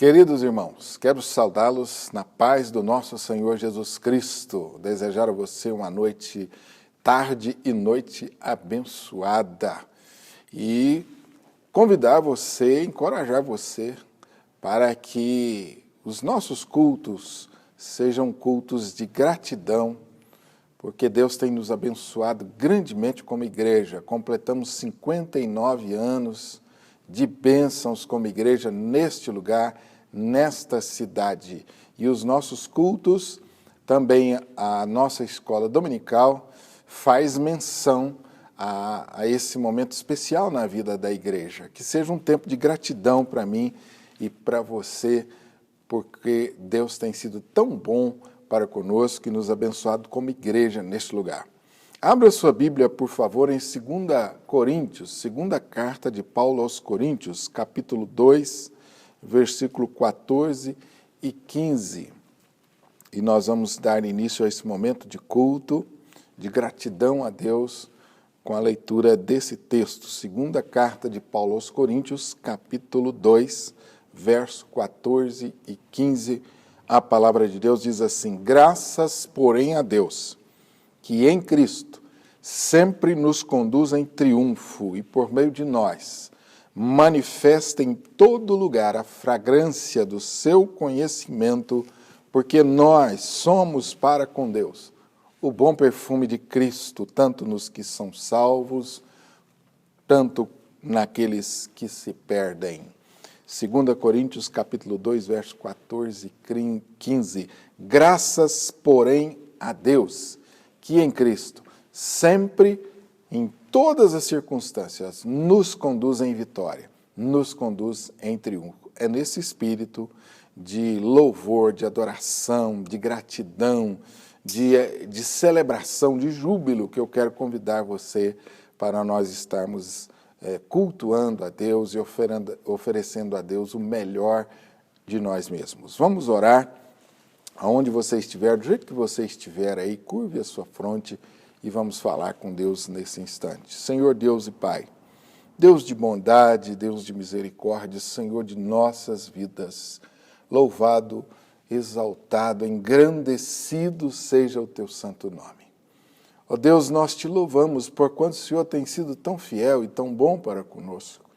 Queridos irmãos, quero saudá-los na paz do nosso Senhor Jesus Cristo, desejar a você uma noite, tarde e noite abençoada e convidar você, encorajar você para que os nossos cultos sejam cultos de gratidão, porque Deus tem nos abençoado grandemente como igreja. Completamos 59 anos de bênçãos como igreja neste lugar, nesta cidade. E os nossos cultos, também a nossa escola dominical, faz menção a esse momento especial na vida da igreja. Que seja um tempo de gratidão para mim e para você, porque Deus tem sido tão bom para conosco e nos abençoado como igreja neste lugar. Abra sua Bíblia, por favor, em 2 Coríntios, segunda carta de Paulo aos Coríntios, capítulo 2, versículo 14 e 15. E nós vamos dar início a esse momento de culto, de gratidão a Deus, com a leitura desse texto. Segunda carta de Paulo aos Coríntios, capítulo 2, verso 14 e 15. A palavra de Deus diz assim: graças, porém, a Deus, que em Cristo sempre nos conduz em triunfo e por meio de nós manifesta em todo lugar a fragrância do seu conhecimento, porque nós somos para com Deus o bom perfume de Cristo, tanto nos que são salvos, tanto naqueles que se perdem. 2 Coríntios capítulo 2, verso 14 e 15. Graças, porém, a Deus, que em Cristo sempre, em todas as circunstâncias, nos conduz em vitória, nos conduz em triunfo. É nesse espírito de louvor, de adoração, de gratidão, de celebração, de júbilo, que eu quero convidar você para nós estarmos cultuando a Deus e oferecendo a Deus o melhor de nós mesmos. Vamos orar. Aonde você estiver, do jeito que você estiver aí, curve a sua fronte e vamos falar com Deus nesse instante. Senhor Deus e Pai, Deus de bondade, Deus de misericórdia, Senhor de nossas vidas, louvado, exaltado, engrandecido seja o teu santo nome. Ó Deus, nós te louvamos porquanto o Senhor tem sido tão fiel e tão bom para conosco.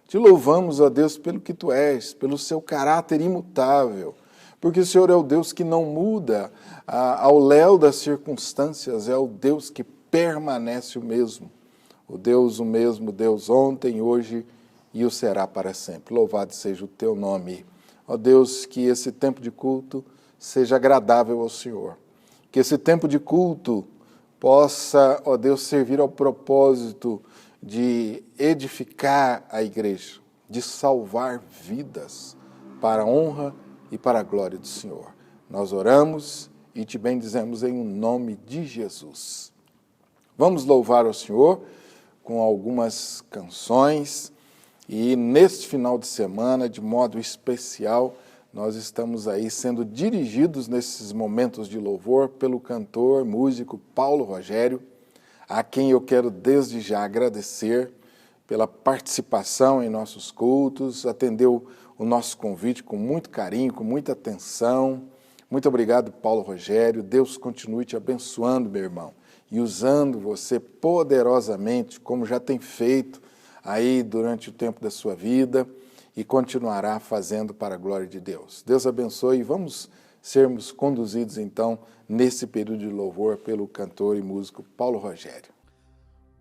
Te louvamos, ó Deus, pelo que tu és, pelo seu caráter imutável, porque o Senhor é o Deus que não muda ao léu das circunstâncias, é o Deus que permanece o mesmo Deus ontem, hoje e o será para sempre. Louvado seja o teu nome. Ó Deus, que esse tempo de culto seja agradável ao Senhor, que esse tempo de culto possa, ó Deus, servir ao propósito de edificar a igreja, de salvar vidas para a honra e para a glória do Senhor. Nós oramos e te bendizemos em nome de Jesus. Vamos louvar ao Senhor com algumas canções e neste final de semana, de modo especial, nós estamos aí sendo dirigidos nesses momentos de louvor pelo cantor, músico Paulo Rogério, a quem eu quero desde já agradecer pela participação em nossos cultos, atendeu o nosso convite com muito carinho, com muita atenção. Muito obrigado, Paulo Rogério. Deus continue te abençoando, meu irmão, e usando você poderosamente, como já tem feito aí durante o tempo da sua vida e continuará fazendo para a glória de Deus. Deus abençoe e vamos sermos conduzidos, então, nesse período de louvor pelo cantor e músico Paulo Rogério.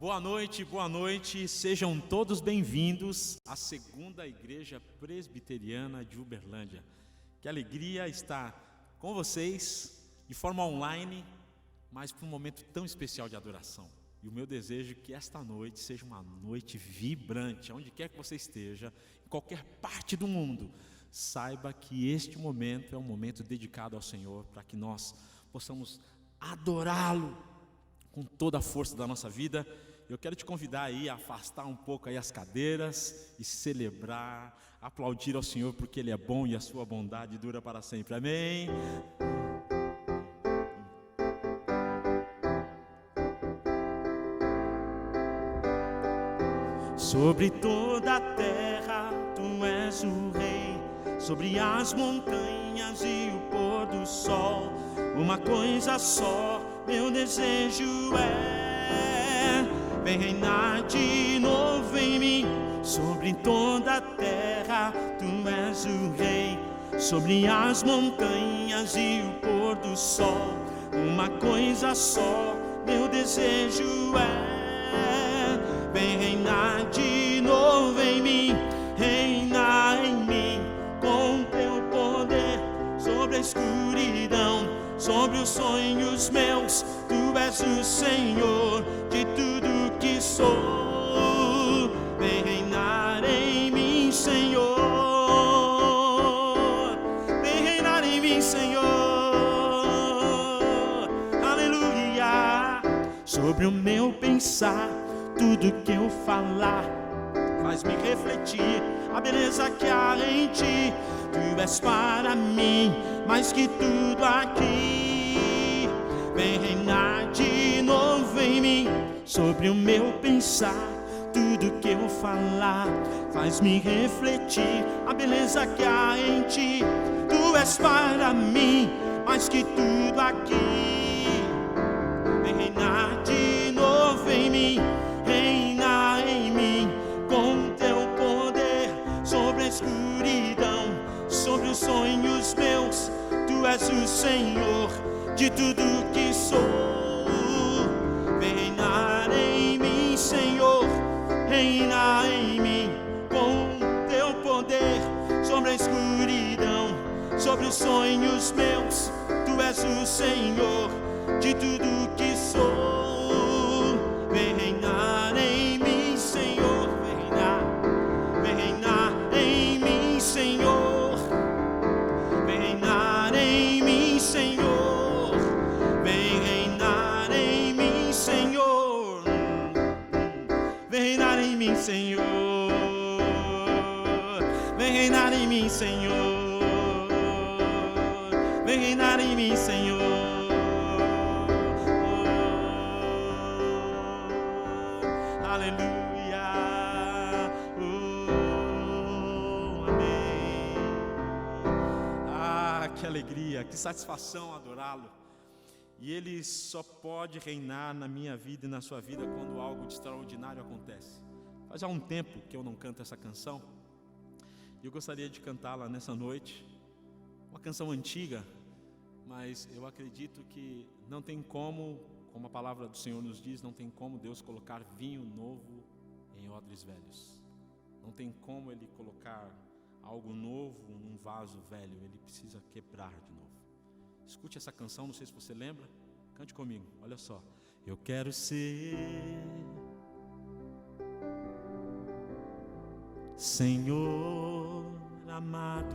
Boa noite, sejam todos bem-vindos à segunda Igreja Presbiteriana de Uberlândia. Que alegria estar com vocês de forma online, mas para um momento tão especial de adoração. E o meu desejo é que esta noite seja uma noite vibrante, onde quer que você esteja, em qualquer parte do mundo, saiba que este momento é um momento dedicado ao Senhor, para que nós possamos adorá-lo com toda a força da nossa vida. Eu quero te convidar aí a afastar um pouco aí as cadeiras e celebrar, aplaudir ao Senhor, porque Ele é bom e a sua bondade dura para sempre. Amém? Sobre toda a terra tu és o Rei, sobre as montanhas e o pôr do sol. Uma coisa só meu desejo é: vem reinar de novo em mim, sobre toda a terra. Tu és o rei, sobre as montanhas e o pôr do sol. Uma coisa só meu desejo é: vem reinar de novo em mim, reinar em mim com teu poder, sobre a escuridão, sobre os sonhos meus. Tu és o Senhor de tudo que sou. Vem reinar em mim, Senhor. Vem reinar em mim, Senhor. Aleluia. Sobre o meu pensar, tudo que eu falar faz-me refletir a beleza que há em ti. Tu és para mim mais que tudo aqui. Vem reinar de novo em mim, sobre o meu pensar, tudo que eu falar faz-me refletir a beleza que há em ti. Tu és para mim mais que tudo aqui. Vem reinar de novo em mim, reinar em mim com teu poder, sobre a escuridão, sobre os sonhos meus. Tu és o Senhor de tudo que sou. Vem reinar em mim, Senhor, reinar em mim com teu poder, sobre a escuridão, sobre os sonhos meus. Tu és o Senhor de tudo que sou. Vem reinar em mim, Senhor, vem reinar em mim, Senhor. Vem reinar em mim, Senhor. Vem reinar em mim, Senhor. Vem reinar em mim, Senhor. Vem reinar em mim, Senhor. Vem reinar em mim, Senhor. Aleluia. Amém. Que alegria, que satisfação adorá-lo. E Ele só pode reinar na minha vida e na sua vida quando algo de extraordinário acontece. Faz já um tempo que eu não canto essa canção, e eu gostaria de cantá-la nessa noite. Uma canção antiga, mas eu acredito que não tem como a palavra do Senhor nos diz, não tem como Deus colocar vinho novo em odres velhos. Não tem como Ele colocar algo novo num vaso velho. Ele precisa quebrar de novo. Escute essa canção, não sei se você lembra. Cante comigo, olha só. Eu quero ser Senhor amado,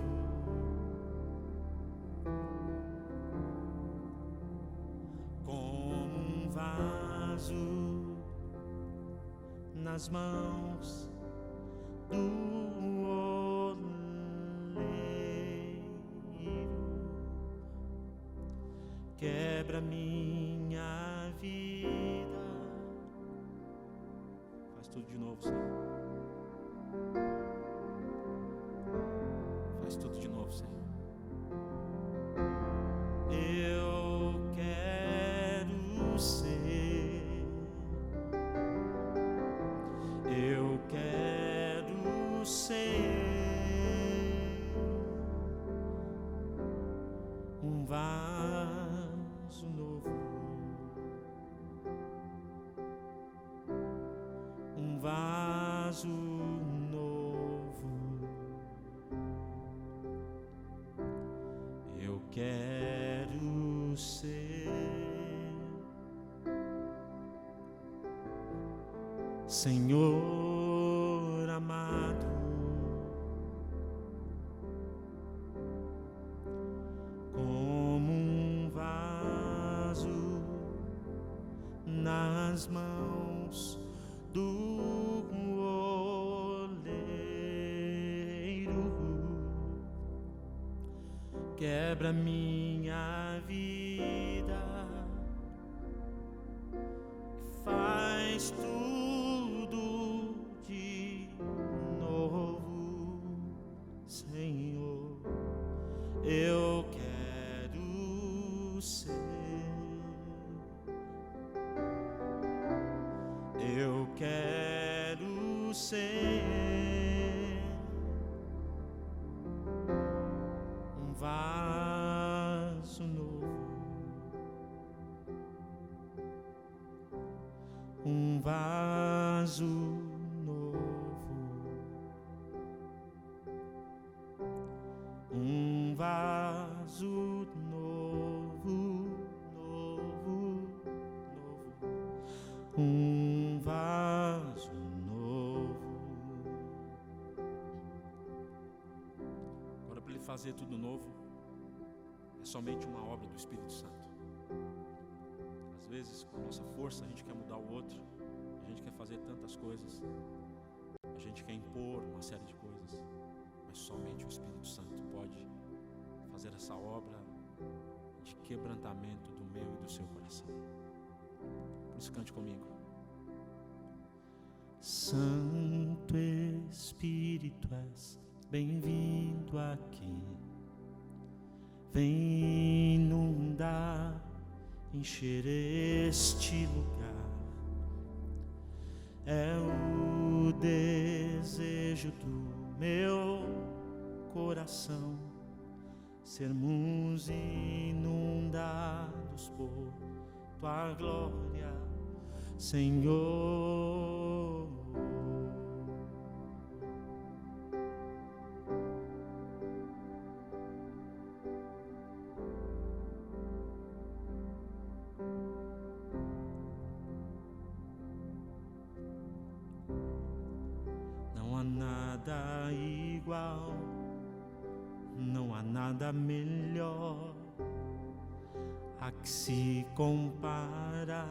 como um vaso nas mãos do oleiro. Quebra minha vida. Faz tudo de novo, Senhor. Faz tudo de novo, Senhor. Eu quero ser, eu quero ser um vaso novo, um vaso novo. Eu quero ser Senhor amado, como um vaso nas mãos do oleiro. Quebra minha vida, faz tudo de novo, Senhor. eu quero ser. Eu quero ser um vaso novo, um vaso novo, um vaso novo, novo, novo, um vaso novo. Agora, para ele fazer tudo novo, é somente uma obra do Espírito Santo. Às vezes, com a nossa força, a gente quer mudar o outro, a gente quer fazer tantas coisas, a gente quer impor uma série de coisas, mas somente o Espírito Santo pode fazer essa obra de quebrantamento do meu e do seu coração. Por isso, cante comigo. Santo Espírito, és bem-vindo aqui. Vem inundar, encher este lugar. É o desejo do meu coração, sermos inundados por tua glória, Senhor. Não há nada igual, não há nada melhor a que se compara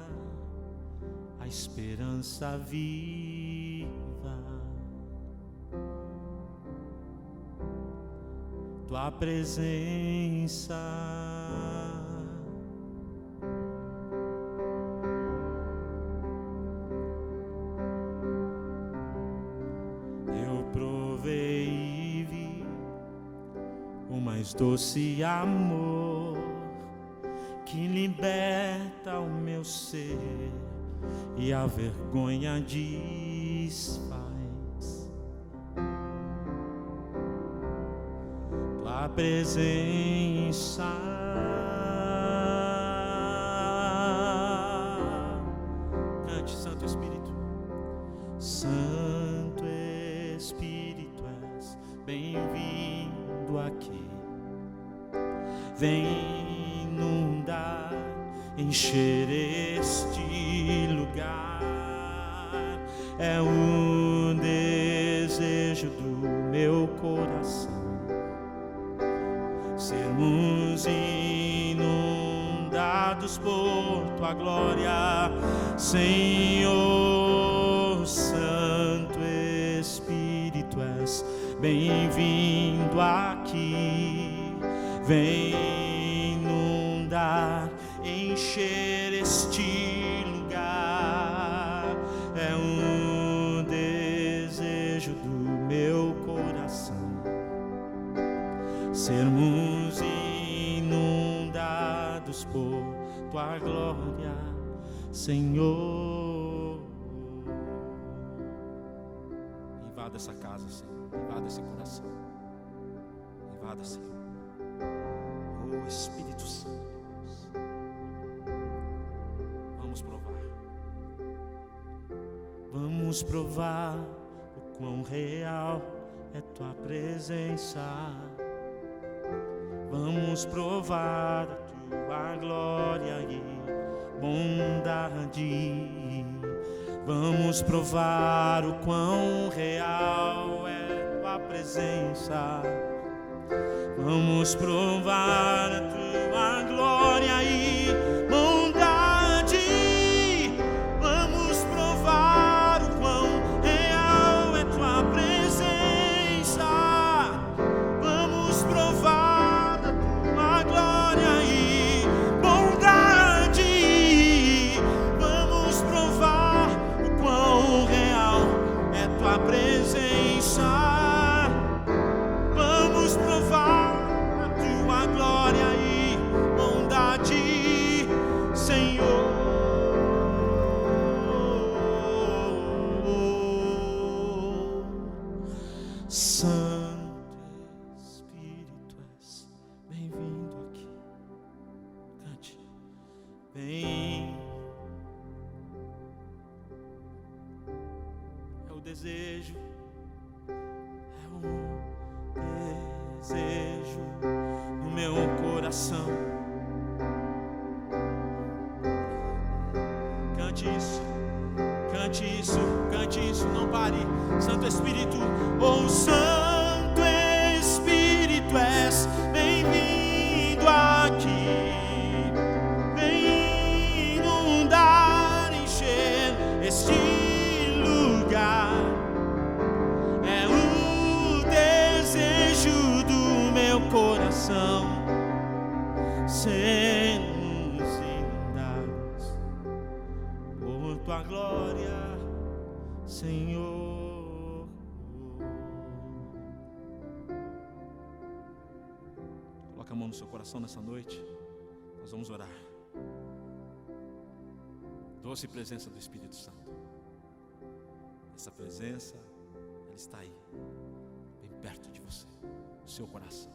a esperança viva. Tua presença eu provei e vi o mais doce amor que liberta o meu ser e a vergonha desfaz. Tua presença cante, Santo Espírito. Santo Espírito, és bem-vindo aqui. Vem inundar, encher este lugar. É o desejo do meu coração, sermos inundados por tua glória, Senhor. Santo Espírito, és bem-vindo aqui. Vem inundar, encher este lugar. É um desejo do meu coração, sermos inundados por tua glória, Senhor. Invada essa casa, Senhor. Invada esse coração. Invada, Senhor. Oh, Espírito Santo. Vamos provar. Vamos provar o quão real é tua presença. Vamos provar a tua glória e bondade. Vamos provar o quão real é tua presença. Vamos provar a tua glória e bondade. Vamos provar o quão real é tua presença. Vamos provar a tua glória e bondade. Vamos provar o quão real é tua presença. Vamos provar a tua desejo, desejo no meu coração. Cante isso, cante isso, cante isso, não pare. Santo Espírito, oh Santo Espírito, és bem-vindo aqui. Vem inundar, encher este lugar. É o desejo do meu coração, sermos inundados por tua glória, Senhor. Coloca a mão no seu coração nessa noite. Nós vamos orar. Doce presença do Espírito Santo. Essa presença, ela está aí, bem perto de você, no seu coração.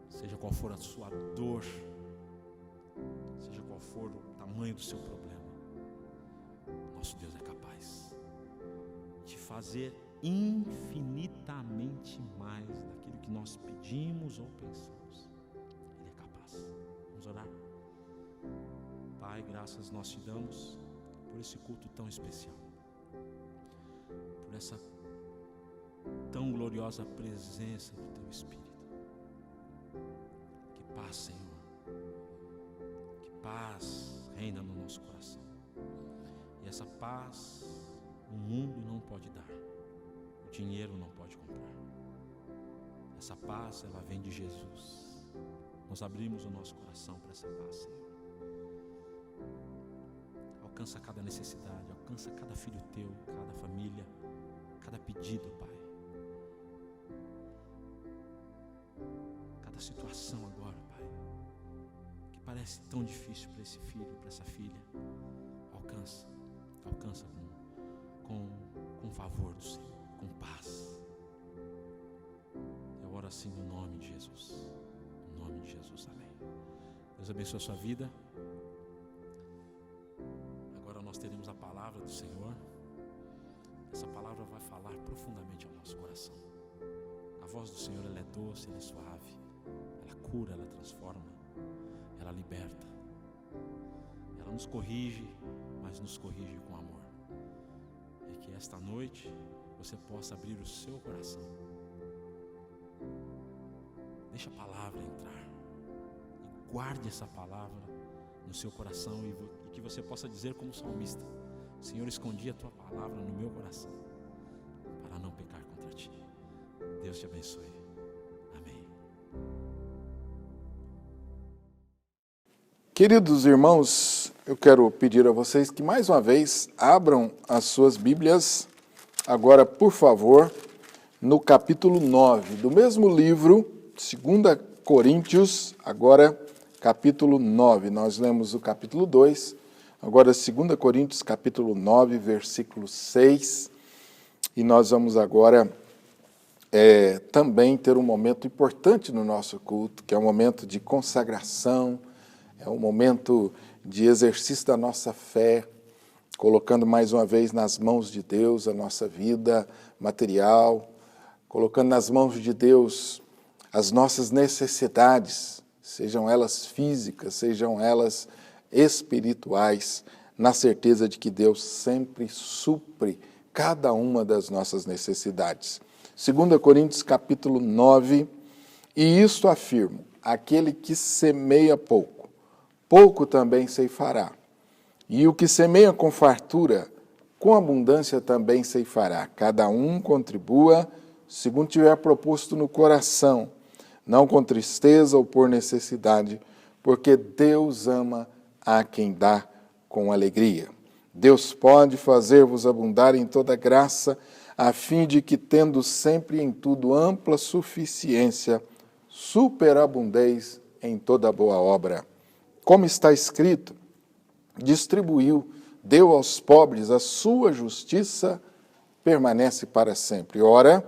Seja qual for a sua dor, seja qual for o tamanho do seu problema, nosso Deus é capaz de fazer infinitamente mais daquilo que nós pedimos ou pensamos. Ele é capaz. Vamos orar. Pai, graças nós te damos por esse culto tão especial, por essa tão gloriosa presença do teu Espírito. Que paz, Senhor, que paz reina no nosso coração. E essa paz o mundo não pode dar, o dinheiro não pode comprar. Essa paz, ela vem de Jesus. Nós abrimos o nosso coração para essa paz, Senhor. Alcança cada necessidade, alcança cada filho teu, cada família, cada pedido, Pai. Cada situação agora, Pai, que parece tão difícil para esse filho, para essa filha. Alcança com favor do Senhor, com paz. Eu oro assim no nome de Jesus. No nome de Jesus, amém. Deus abençoe a sua vida. Agora nós teremos a palavra do Senhor. Essa palavra vai falar profundamente ao nosso coração. A voz do Senhor, ela é doce, ela é suave. Ela cura, ela transforma, ela liberta. Ela nos corrige, mas nos corrige com amor. E que esta noite você possa abrir o seu coração. Deixa a palavra entrar. E guarde essa palavra no seu coração e que você possa dizer como salmista: Senhor, escondi a tua palavra no meu coração para não pecar contra ti. Deus te abençoe. Amém. Queridos irmãos, eu quero pedir a vocês que mais uma vez abram as suas Bíblias, agora por favor, no capítulo 9 do mesmo livro, 2 Coríntios, agora capítulo 9. Nós lemos o capítulo 2, agora 2 Coríntios, capítulo 9, versículo 6. E nós vamos agora também ter um momento importante no nosso culto, que é um momento de consagração, é um momento de exercício da nossa fé, colocando mais uma vez nas mãos de Deus a nossa vida material, colocando nas mãos de Deus as nossas necessidades, sejam elas físicas, sejam elas espirituais, na certeza de que Deus sempre supre cada uma das nossas necessidades. 2 Coríntios capítulo 9, e isto afirmo: aquele que semeia pouco, pouco também ceifará. E o que semeia com fartura, com abundância também ceifará. Cada um contribua segundo tiver proposto no coração, não com tristeza ou por necessidade, porque Deus ama a quem dá com alegria. Deus pode fazer-vos abundar em toda graça, a fim de que, tendo sempre em tudo ampla suficiência, superabundeis em toda boa obra. Como está escrito, distribuiu, deu aos pobres, a sua justiça permanece para sempre. Ora,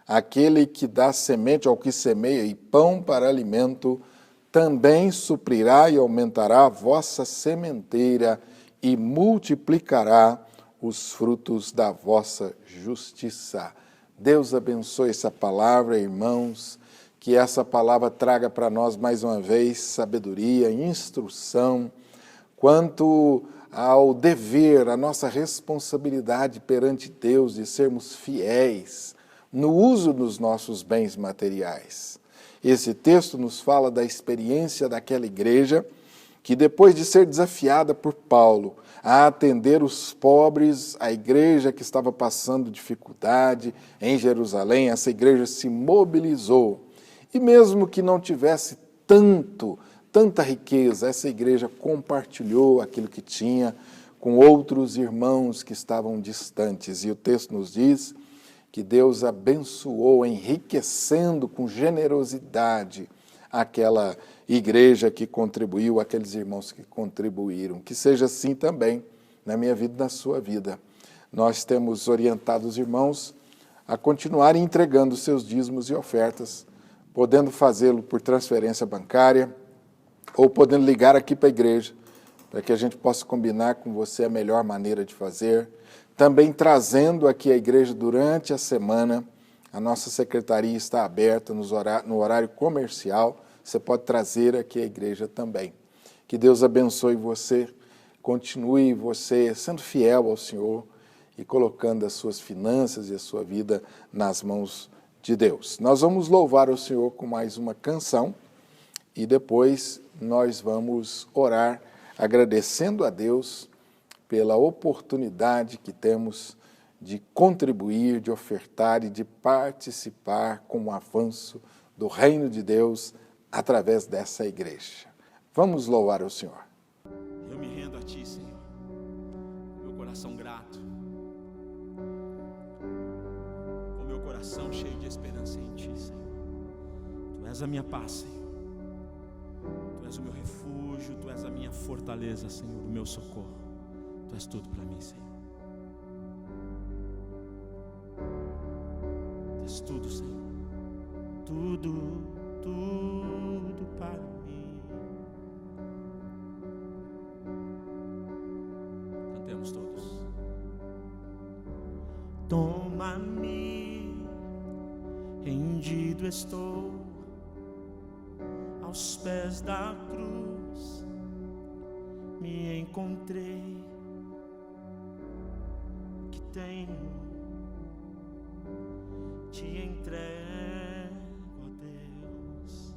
aquele que dá semente ao que semeia e pão para alimento, também suprirá e aumentará a vossa sementeira e multiplicará os frutos da vossa justiça. Deus abençoe essa palavra, irmãos, que essa palavra traga para nós mais uma vez sabedoria, instrução, quanto ao dever, a nossa responsabilidade perante Deus de sermos fiéis no uso dos nossos bens materiais. Esse texto nos fala da experiência daquela igreja que, depois de ser desafiada por Paulo a atender os pobres, a igreja que estava passando dificuldade em Jerusalém, essa igreja se mobilizou. E mesmo que não tivesse tanta riqueza, essa igreja compartilhou aquilo que tinha com outros irmãos que estavam distantes. E o texto nos diz que Deus abençoou, enriquecendo com generosidade aquela igreja que contribuiu, aqueles irmãos que contribuíram. Que seja assim também na minha vida e na sua vida. Nós temos orientado os irmãos a continuarem entregando seus dízimos e ofertas, podendo fazê-lo por transferência bancária ou podendo ligar aqui para a igreja, para que a gente possa combinar com você a melhor maneira de fazer. Também trazendo aqui a igreja durante a semana. A nossa secretaria está aberta no horário comercial. Você pode trazer aqui a igreja também. Que Deus abençoe você, continue você sendo fiel ao Senhor e colocando as suas finanças e a sua vida nas mãos de Deus. Nós vamos louvar o Senhor com mais uma canção e depois nós vamos orar agradecendo a Deus pela oportunidade que temos de contribuir, de ofertar e de participar com o avanço do reino de Deus através dessa igreja. Vamos louvar o Senhor. Eu me rendo a Ti, Senhor, meu coração grato, com meu coração cheio de esperança em Ti, Senhor. Tu és a minha paz, Senhor. Tu és o meu refúgio, Tu és a minha fortaleza, Senhor, o meu socorro. Tu és tudo para mim, Senhor. Tu és tudo, Senhor. Tudo para mim. Cantemos todos. Toma-me, rendido estou aos pés da cruz, me encontrei, que tenho, te entrego, ó Deus.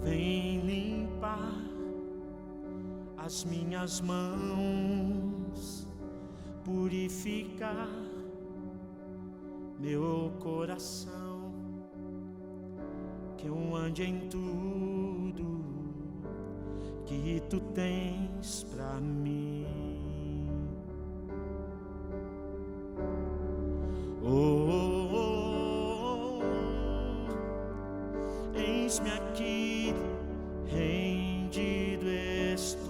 Vem limpar as minhas mãos, purificar meu coração, que eu ande em tudo que Tu tens pra mim. Eis-me aqui, rendido estou.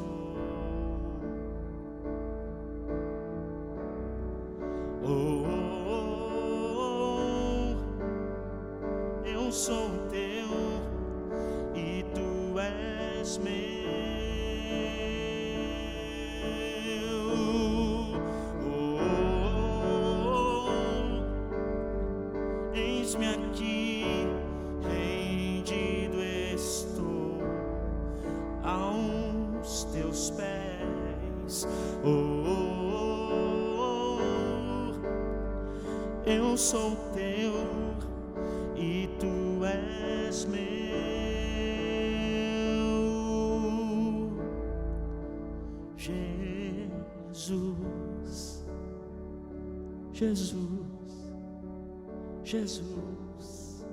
Eu sou Teu e Tu és meu. Eis-me aqui, rendido estou aos Teus pés. Eu sou Teu e Tu és meu. Jesus, Jesus, Jesus,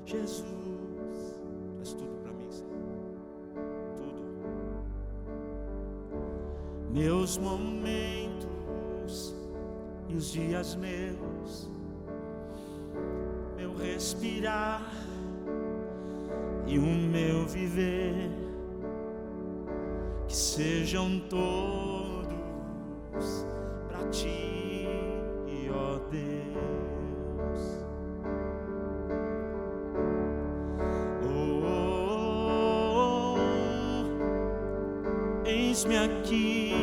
Jesus. Tu és tudo para mim, Senhor. Tudo. Meus momentos e os dias meus, meu respirar e o meu viver, que sejam todos para Ti, ó Deus. eis-me aqui,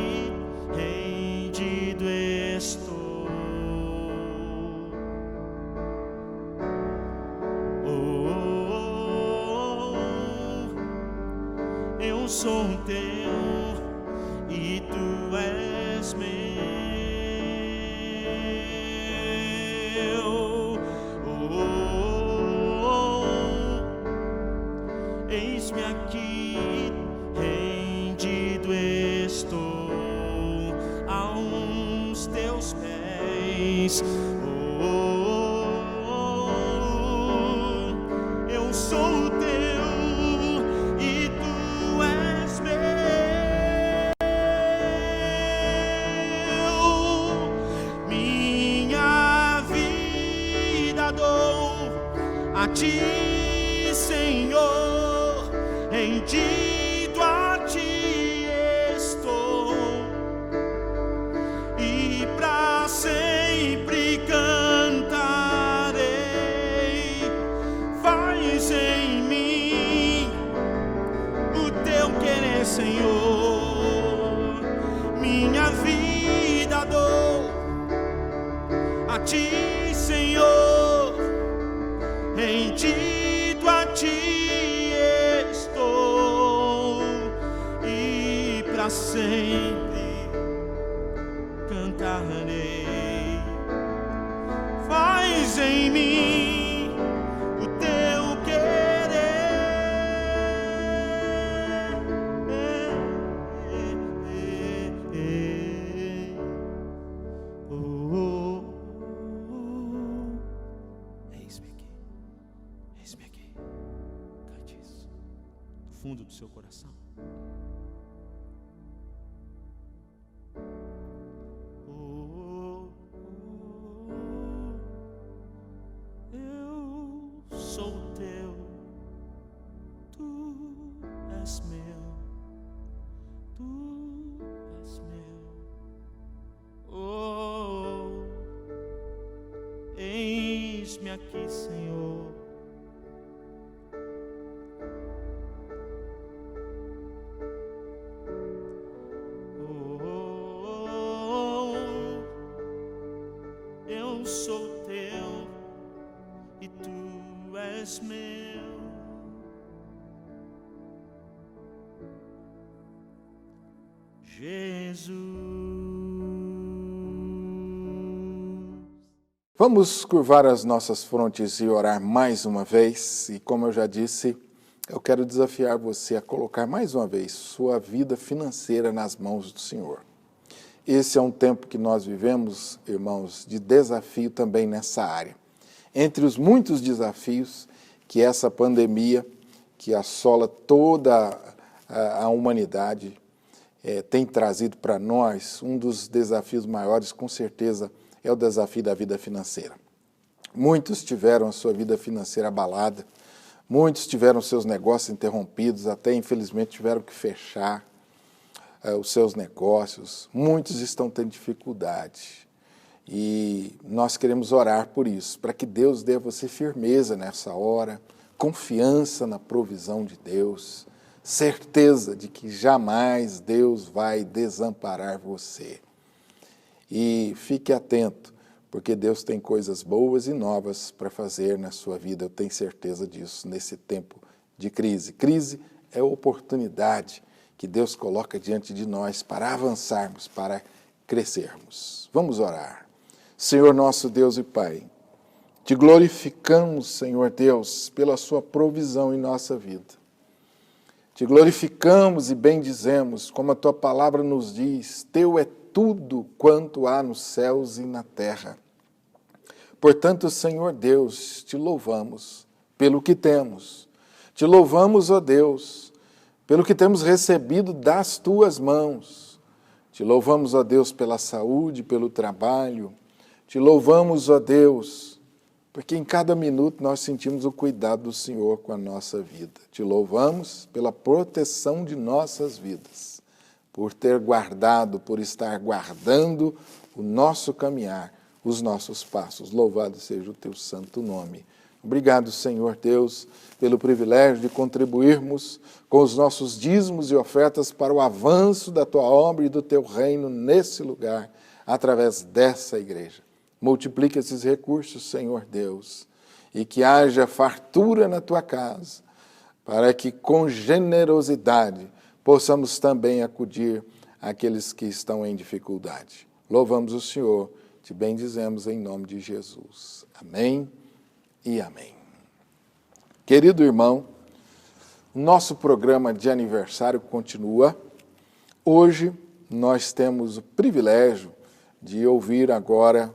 rendido estou. Eu sou teu e tu és meu. Eis-me aqui, rendido estou aos teus pés. Eu sou teu e tu és meu. Minha vida dou a ti, Senhor, rendido a ti estou, e para sempre cantarei. Faz em mim o teu querer, Senhor. Minha vida dou a ti, Senhor, rendido a ti estou, e para sempre cantarei. Faz em mim o teu querer. Eis-me aqui, eis-me aqui. Cante isso do fundo do seu coração. Eu sou teu, tu és meu, tu és meu. Eis-me aqui, Senhor. Eu sou teu e tu és meu. Jesus. Vamos curvar as nossas frontes e orar mais uma vez. E como eu já disse, eu quero desafiar você a colocar mais uma vez sua vida financeira nas mãos do Senhor. Esse é um tempo que nós vivemos, irmãos, de desafio também nessa área. Entre os muitos desafios que essa pandemia, que assola toda a humanidade, tem trazido para nós, um dos desafios maiores, com certeza, é o desafio da vida financeira. Muitos tiveram a sua vida financeira abalada, muitos tiveram seus negócios interrompidos, até infelizmente tiveram que fechar os seus negócios. Muitos estão tendo dificuldade e nós queremos orar por isso, para que Deus dê a você firmeza nessa hora, confiança na provisão de Deus, certeza de que jamais Deus vai desamparar você. E fique atento, porque Deus tem coisas boas e novas para fazer na sua vida, eu tenho certeza disso, nesse tempo de crise. Crise é oportunidade que Deus coloca diante de nós para avançarmos, para crescermos. Vamos orar. Senhor nosso Deus e Pai, te glorificamos, Senhor Deus, pela sua provisão em nossa vida. Te glorificamos e bendizemos, como a tua palavra nos diz, teu é tudo quanto há nos céus e na terra. Portanto, Senhor Deus, te louvamos pelo que temos. Te louvamos, ó Deus, pelo que temos recebido das tuas mãos. Te louvamos, ó Deus, pela saúde, pelo trabalho. Te louvamos, ó Deus, porque em cada minuto nós sentimos o cuidado do Senhor com a nossa vida. Te louvamos pela proteção de nossas vidas, por ter guardado, por estar guardando o nosso caminhar, os nossos passos. Louvado seja o teu santo nome. Obrigado, Senhor Deus, pelo privilégio de contribuirmos com os nossos dízimos e ofertas para o avanço da Tua obra e do Teu reino nesse lugar, através dessa igreja. Multiplica esses recursos, Senhor Deus, e que haja fartura na Tua casa, para que com generosidade possamos também acudir àqueles que estão em dificuldade. Louvamos o Senhor, te bendizemos em nome de Jesus. Amém e amém. Querido irmão, nosso programa de aniversário continua. Hoje nós temos o privilégio de ouvir agora,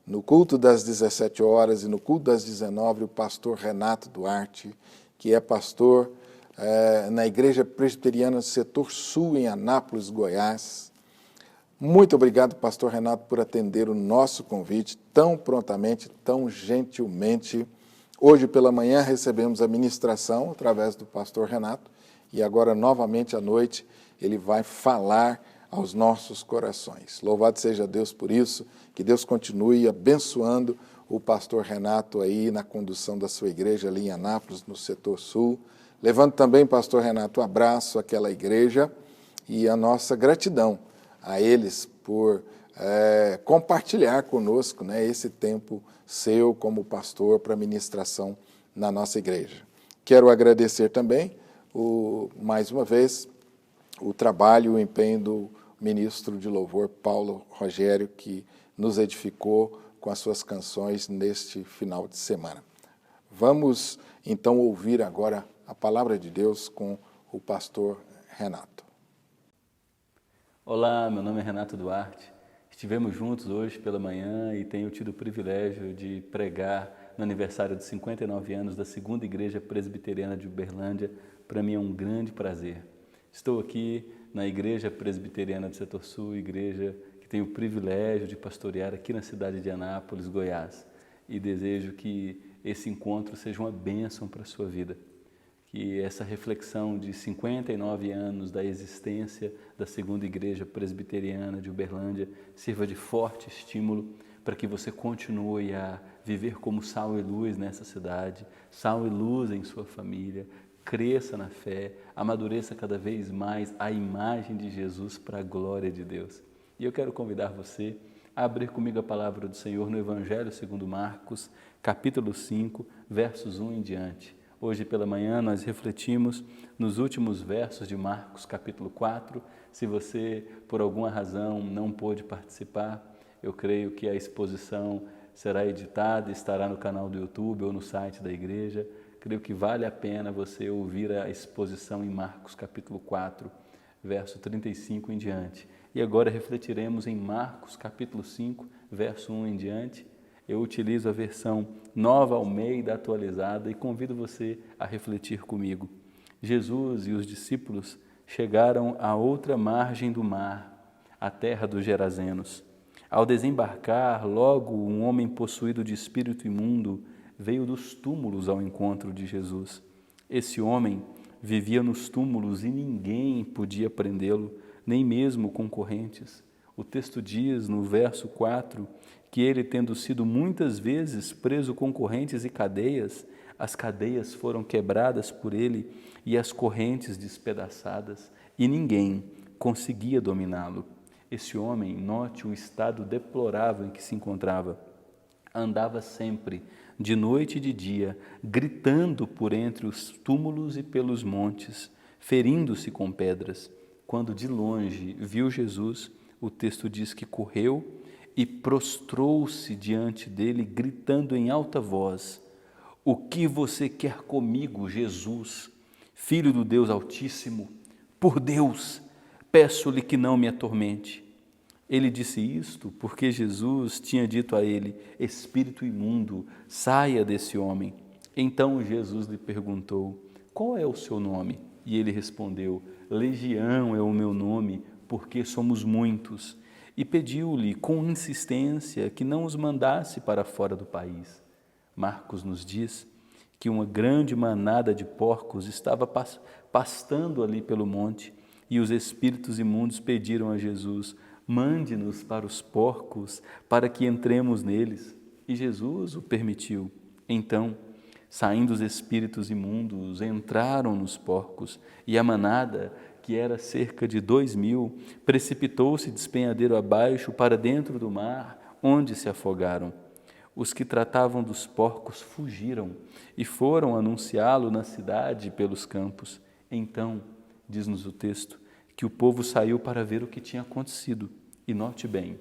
no culto das 17 horas e no culto das 19, o pastor Renato Duarte, que é pastor na Igreja Presbiteriana do Setor Sul, em Anápolis, Goiás. Muito obrigado, pastor Renato, por atender o nosso convite tão prontamente, tão gentilmente. Hoje pela manhã recebemos a ministração através do pastor Renato e agora novamente à noite ele vai falar aos nossos corações. Louvado seja Deus por isso, que Deus continue abençoando o pastor Renato aí na condução da sua igreja ali em Anápolis, no Setor Sul. Levando também, pastor Renato, um abraço àquela igreja e a nossa gratidão a eles por compartilhar conosco, né, esse tempo seu como pastor para ministração na nossa igreja. Quero agradecer também, mais uma vez, o trabalho e o empenho do ministro de louvor, Paulo Rogério, que nos edificou com as suas canções neste final de semana. Vamos, então, ouvir agora a palavra de Deus com o pastor Renato. Olá, meu nome é Renato Duarte. Estivemos juntos hoje pela manhã e tenho tido o privilégio de pregar no aniversário de 59 anos da Segunda Igreja Presbiteriana de Uberlândia. Para mim é um grande prazer. Estou aqui na Igreja Presbiteriana do Setor Sul, igreja que tenho o privilégio de pastorear aqui na cidade de Anápolis, Goiás. E desejo que esse encontro seja uma bênção para a sua vida. Que essa reflexão de 59 anos da existência da Segunda Igreja Presbiteriana de Uberlândia sirva de forte estímulo para que você continue a viver como sal e luz nessa cidade, sal e luz em sua família, cresça na fé, amadureça cada vez mais a imagem de Jesus para a glória de Deus. E eu quero convidar você a abrir comigo a palavra do Senhor no Evangelho segundo Marcos, capítulo 5, versos 1 em diante. Hoje pela manhã nós refletimos nos últimos versos de Marcos capítulo 4. Se você, por alguma razão, não pôde participar, eu creio que a exposição será editada, estará no canal do YouTube ou no site da igreja. Creio que vale a pena você ouvir a exposição em Marcos capítulo 4, verso 35 em diante. E agora refletiremos em Marcos capítulo 5, verso 1 em diante. Eu utilizo a versão Nova Almeida atualizada e convido você a refletir comigo. Jesus e os discípulos chegaram à outra margem do mar, a terra dos Gerazenos. Ao desembarcar, logo um homem possuído de espírito imundo veio dos túmulos ao encontro de Jesus. Esse homem vivia nos túmulos e ninguém podia prendê-lo, nem mesmo concorrentes. O texto diz no verso 4 que ele, tendo sido muitas vezes preso com correntes e cadeias, as cadeias foram quebradas por ele e as correntes despedaçadas, e ninguém conseguia dominá-lo. Esse homem, note o estado deplorável em que se encontrava, andava sempre, de noite e de dia, gritando por entre os túmulos e pelos montes, ferindo-se com pedras. Quando de longe viu Jesus, o texto diz que correu e prostrou-se diante dele, gritando em alta voz: "O que você quer comigo, Jesus, Filho do Deus Altíssimo? Por Deus, peço-lhe que não me atormente." Ele disse isto porque Jesus tinha dito a ele: "Espírito imundo, saia desse homem." Então Jesus lhe perguntou: "Qual é o seu nome?" E ele respondeu: "Legião é o meu nome, porque somos muitos." E pediu-lhe com insistência que não os mandasse para fora do país. Marcos nos diz que uma grande manada de porcos estava pastando ali pelo monte, e os espíritos imundos pediram a Jesus: "Mande-nos para os porcos, para que entremos neles." E Jesus o permitiu. Então, Saindo os espíritos imundos, entraram nos porcos, e a manada, que era cerca de 2.000, precipitou-se despenhadeiro abaixo para dentro do mar, onde se afogaram. Os que tratavam dos porcos fugiram e foram anunciá-lo na cidade e pelos campos. Então, diz-nos o texto, que o povo saiu para ver o que tinha acontecido. E note bem,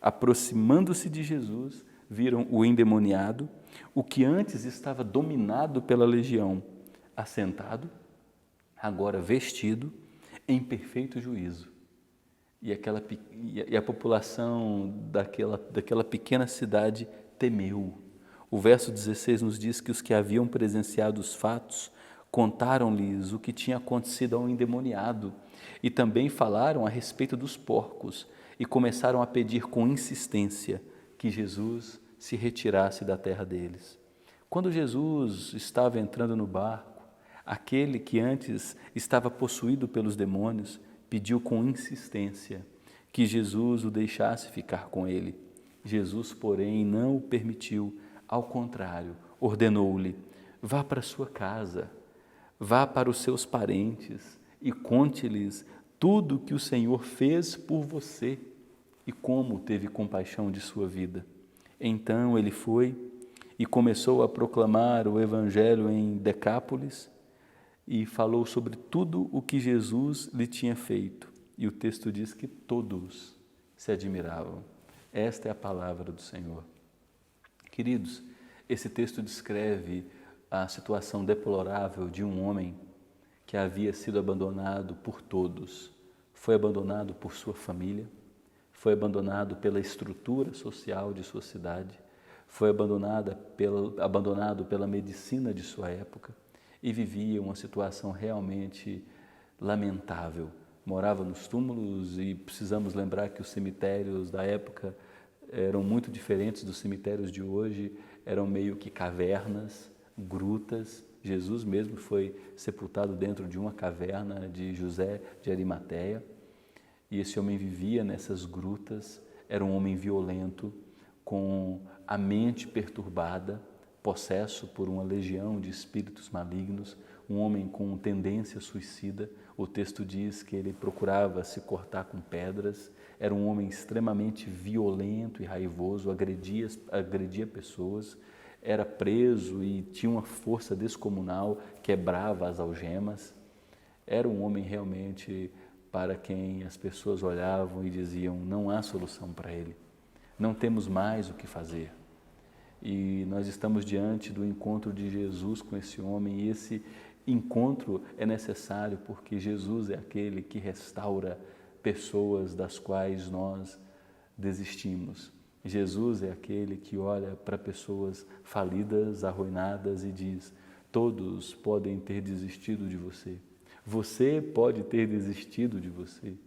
aproximando-se de Jesus, viram o endemoniado, o que antes estava dominado pela legião, assentado, agora vestido, em perfeito juízo. E a população daquela pequena cidade temeu. O verso 16 nos diz que os que haviam presenciado os fatos contaram-lhes o que tinha acontecido ao endemoniado e também falaram a respeito dos porcos e começaram a pedir com insistência que Jesus se retirasse da terra deles. Quando Jesus estava entrando no barco, aquele que antes estava possuído pelos demônios pediu com insistência que Jesus o deixasse ficar com ele. Jesus, porém, não o permitiu, ao contrário, ordenou-lhe: vá para sua casa, vá para os seus parentes e conte-lhes tudo o que o Senhor fez por você e como teve compaixão de sua vida. Então ele foi e começou a proclamar o evangelho em Decápolis e falou sobre tudo o que Jesus lhe tinha feito. E o texto diz que todos se admiravam. Esta é a palavra do Senhor. Queridos, esse texto descreve a situação deplorável de um homem que havia sido abandonado por todos. Foi abandonado por sua família, foi abandonado pela estrutura social de sua cidade, foi abandonado pela medicina de sua época e vivia uma situação realmente lamentável. Morava nos túmulos e precisamos lembrar que os cemitérios da época eram muito diferentes dos cemitérios de hoje, eram meio que cavernas, grutas. Jesus mesmo foi sepultado dentro de uma caverna de José de Arimateia. E esse homem vivia nessas grutas, era um homem violento, com a mente perturbada, possesso por uma legião de espíritos malignos, um homem com tendência suicida. O texto diz que ele procurava se cortar com pedras, era um homem extremamente violento e raivoso, agredia pessoas, era preso e tinha uma força descomunal, quebrava as algemas. Era um homem realmente para quem as pessoas olhavam e diziam: não há solução para ele, não temos mais o que fazer. E nós estamos diante do encontro de Jesus com esse homem, e esse encontro é necessário porque Jesus é aquele que restaura pessoas das quais nós desistimos. Jesus é aquele que olha para pessoas falidas, arruinadas e diz: todos podem ter desistido de você. Você pode ter desistido de você,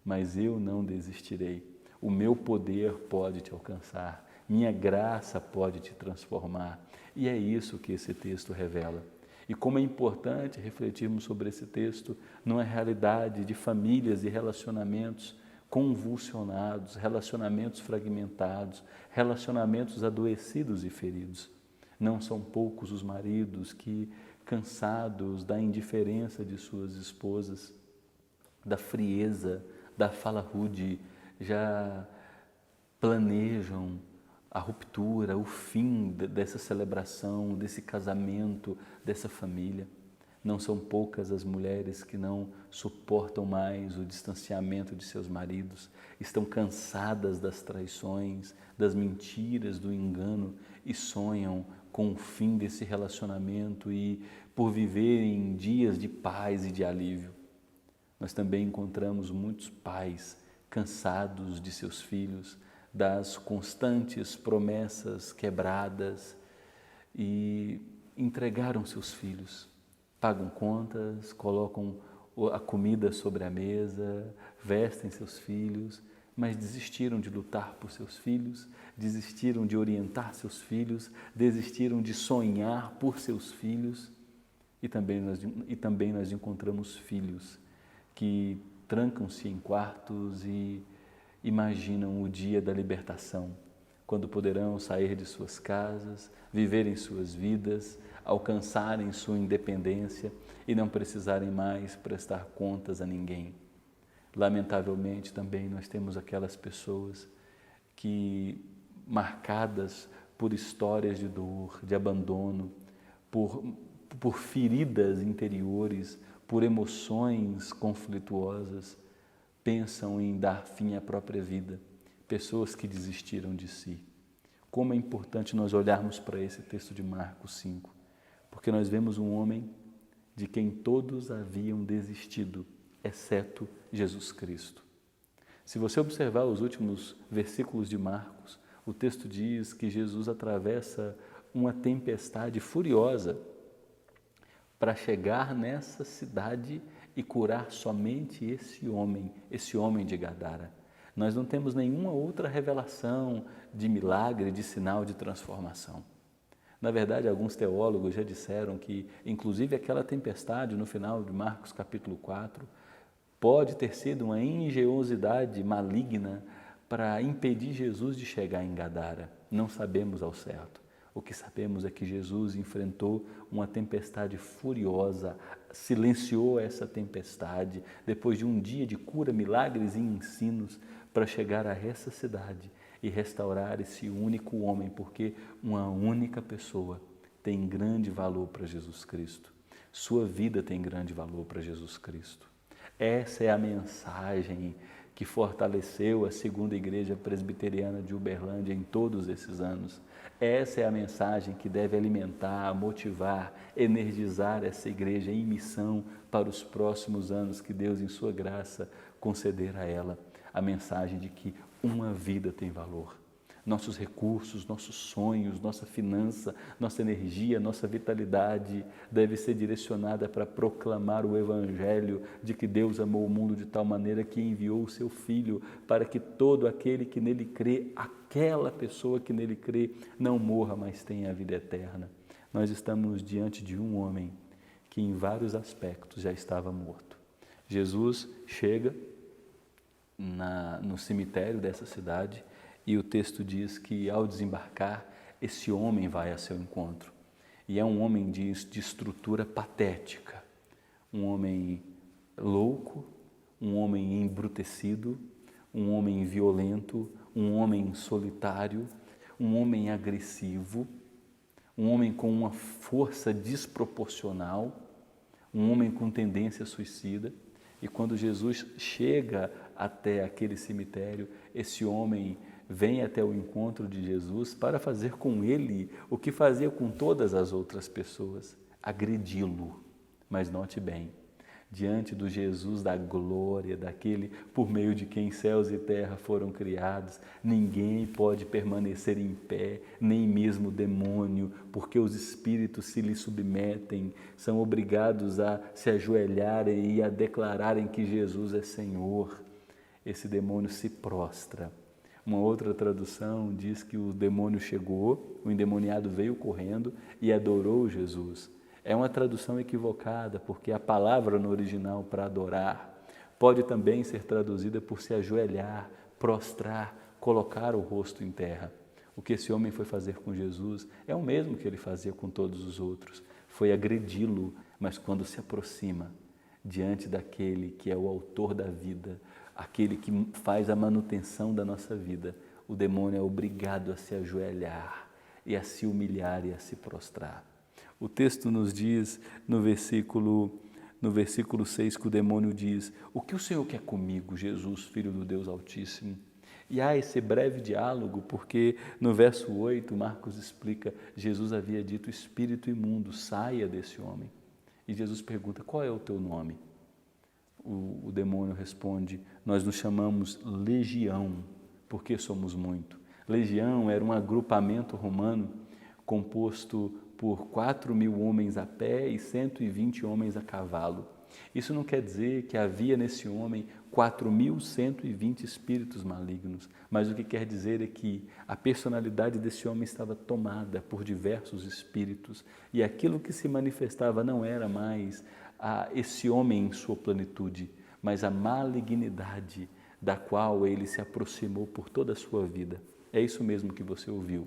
mas eu não desistirei. O meu poder pode te alcançar, minha graça pode te transformar. E é isso que esse texto revela. E como é importante refletirmos sobre esse texto numa realidade de famílias e relacionamentos convulsionados, relacionamentos fragmentados, relacionamentos adoecidos e feridos. Não são poucos os maridos que, cansados da indiferença de suas esposas, da frieza, da fala rude, já planejam a ruptura, o fim dessa celebração, desse casamento, dessa família. Não são poucas as mulheres que não suportam mais o distanciamento de seus maridos, estão cansadas das traições, das mentiras, do engano e sonham com o fim desse relacionamento e por viverem dias de paz e de alívio. Nós também encontramos muitos pais cansados de seus filhos, das constantes promessas quebradas e entregaram seus filhos. Pagam contas, colocam a comida sobre a mesa, vestem seus filhos, mas desistiram de lutar por seus filhos, desistiram de orientar seus filhos, desistiram de sonhar por seus filhos. E também nós encontramos filhos que trancam-se em quartos e imaginam o dia da libertação, quando poderão sair de suas casas, viverem suas vidas, alcançarem sua independência e não precisarem mais prestar contas a ninguém. Lamentavelmente também nós temos aquelas pessoas que, marcadas por histórias de dor, de abandono, por feridas interiores, por emoções conflituosas, pensam em dar fim à própria vida, pessoas que desistiram de si. Como é importante nós olharmos para esse texto de Marcos 5, porque nós vemos um homem de quem todos haviam desistido, exceto Jesus Cristo. Se você observar os últimos versículos de Marcos, o texto diz que Jesus atravessa uma tempestade furiosa para chegar nessa cidade e curar somente esse homem de Gadara. Nós não temos nenhuma outra revelação de milagre, de sinal de transformação. Na verdade, alguns teólogos já disseram que, inclusive, aquela tempestade no final de Marcos capítulo 4 pode ter sido uma engenhosidade maligna para impedir Jesus de chegar em Gadara. Não sabemos ao certo. O que sabemos é que Jesus enfrentou uma tempestade furiosa, silenciou essa tempestade, depois de um dia de cura, milagres e ensinos, para chegar a essa cidade e restaurar esse único homem, porque uma única pessoa tem grande valor para Jesus Cristo. Sua vida tem grande valor para Jesus Cristo. Essa é a mensagem que fortaleceu a segunda igreja presbiteriana de Uberlândia em todos esses anos. Essa é a mensagem que deve alimentar, motivar, energizar essa igreja em missão para os próximos anos que Deus, em sua graça, conceder a ela. A mensagem de que uma vida tem valor. Nossos recursos, nossos sonhos, nossa finança, nossa energia, nossa vitalidade deve ser direcionada para proclamar o Evangelho de que Deus amou o mundo de tal maneira que enviou o seu Filho para que todo aquele que nele crê, aquela pessoa que nele crê, não morra, mas tenha a vida eterna. Nós estamos diante de um homem que em vários aspectos já estava morto. Jesus chega no cemitério dessa cidade e o texto diz que ao desembarcar, esse homem vai a seu encontro. E é um homem de estrutura patética, um homem louco, um homem embrutecido, um homem violento, um homem solitário, um homem agressivo, um homem com uma força desproporcional, um homem com tendência suicida. E quando Jesus chega até aquele cemitério, esse homem vem até o encontro de Jesus para fazer com ele o que fazia com todas as outras pessoas, agredi-lo. Mas note bem, diante do Jesus da glória, daquele por meio de quem céus e terra foram criados, ninguém pode permanecer em pé, nem mesmo o demônio, porque os espíritos se lhe submetem, são obrigados a se ajoelharem e a declararem que Jesus é Senhor. Esse demônio se prostra. Uma outra tradução diz que o demônio chegou, o endemoniado veio correndo e adorou Jesus. É uma tradução equivocada, porque a palavra no original para adorar pode também ser traduzida por se ajoelhar, prostrar, colocar o rosto em terra. O que esse homem foi fazer com Jesus é o mesmo que ele fazia com todos os outros, foi agredi-lo, mas quando se aproxima diante daquele que é o autor da vida, aquele que faz a manutenção da nossa vida, o demônio é obrigado a se ajoelhar e a se humilhar e a se prostrar. O texto nos diz no versículo 6 que o demônio diz: o que o Senhor quer comigo, Jesus, Filho do Deus Altíssimo? E há esse breve diálogo, porque no verso 8, Marcos explica, Jesus havia dito: espírito imundo, saia desse homem. E Jesus pergunta: qual é o teu nome? O demônio responde: nós nos chamamos Legião, porque somos muito. Legião era um agrupamento romano composto por 4.000 homens a pé e 120 homens a cavalo. Isso não quer dizer que havia nesse homem 4.120 espíritos malignos, mas o que quer dizer é que a personalidade desse homem estava tomada por diversos espíritos e aquilo que se manifestava não era mais esse homem em sua plenitude, mas a malignidade da qual ele se aproximou por toda a sua vida. É isso mesmo que você ouviu.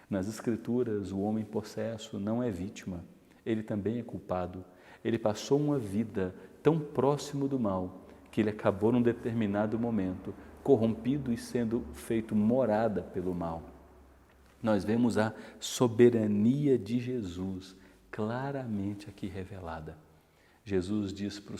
Nas Escrituras, o homem possesso não é vítima, ele também é culpado. Ele passou uma vida tão próximo do mal que ele acabou num determinado momento corrompido e sendo feito morada pelo mal. Nós vemos a soberania de Jesus claramente aqui revelada. Jesus diz para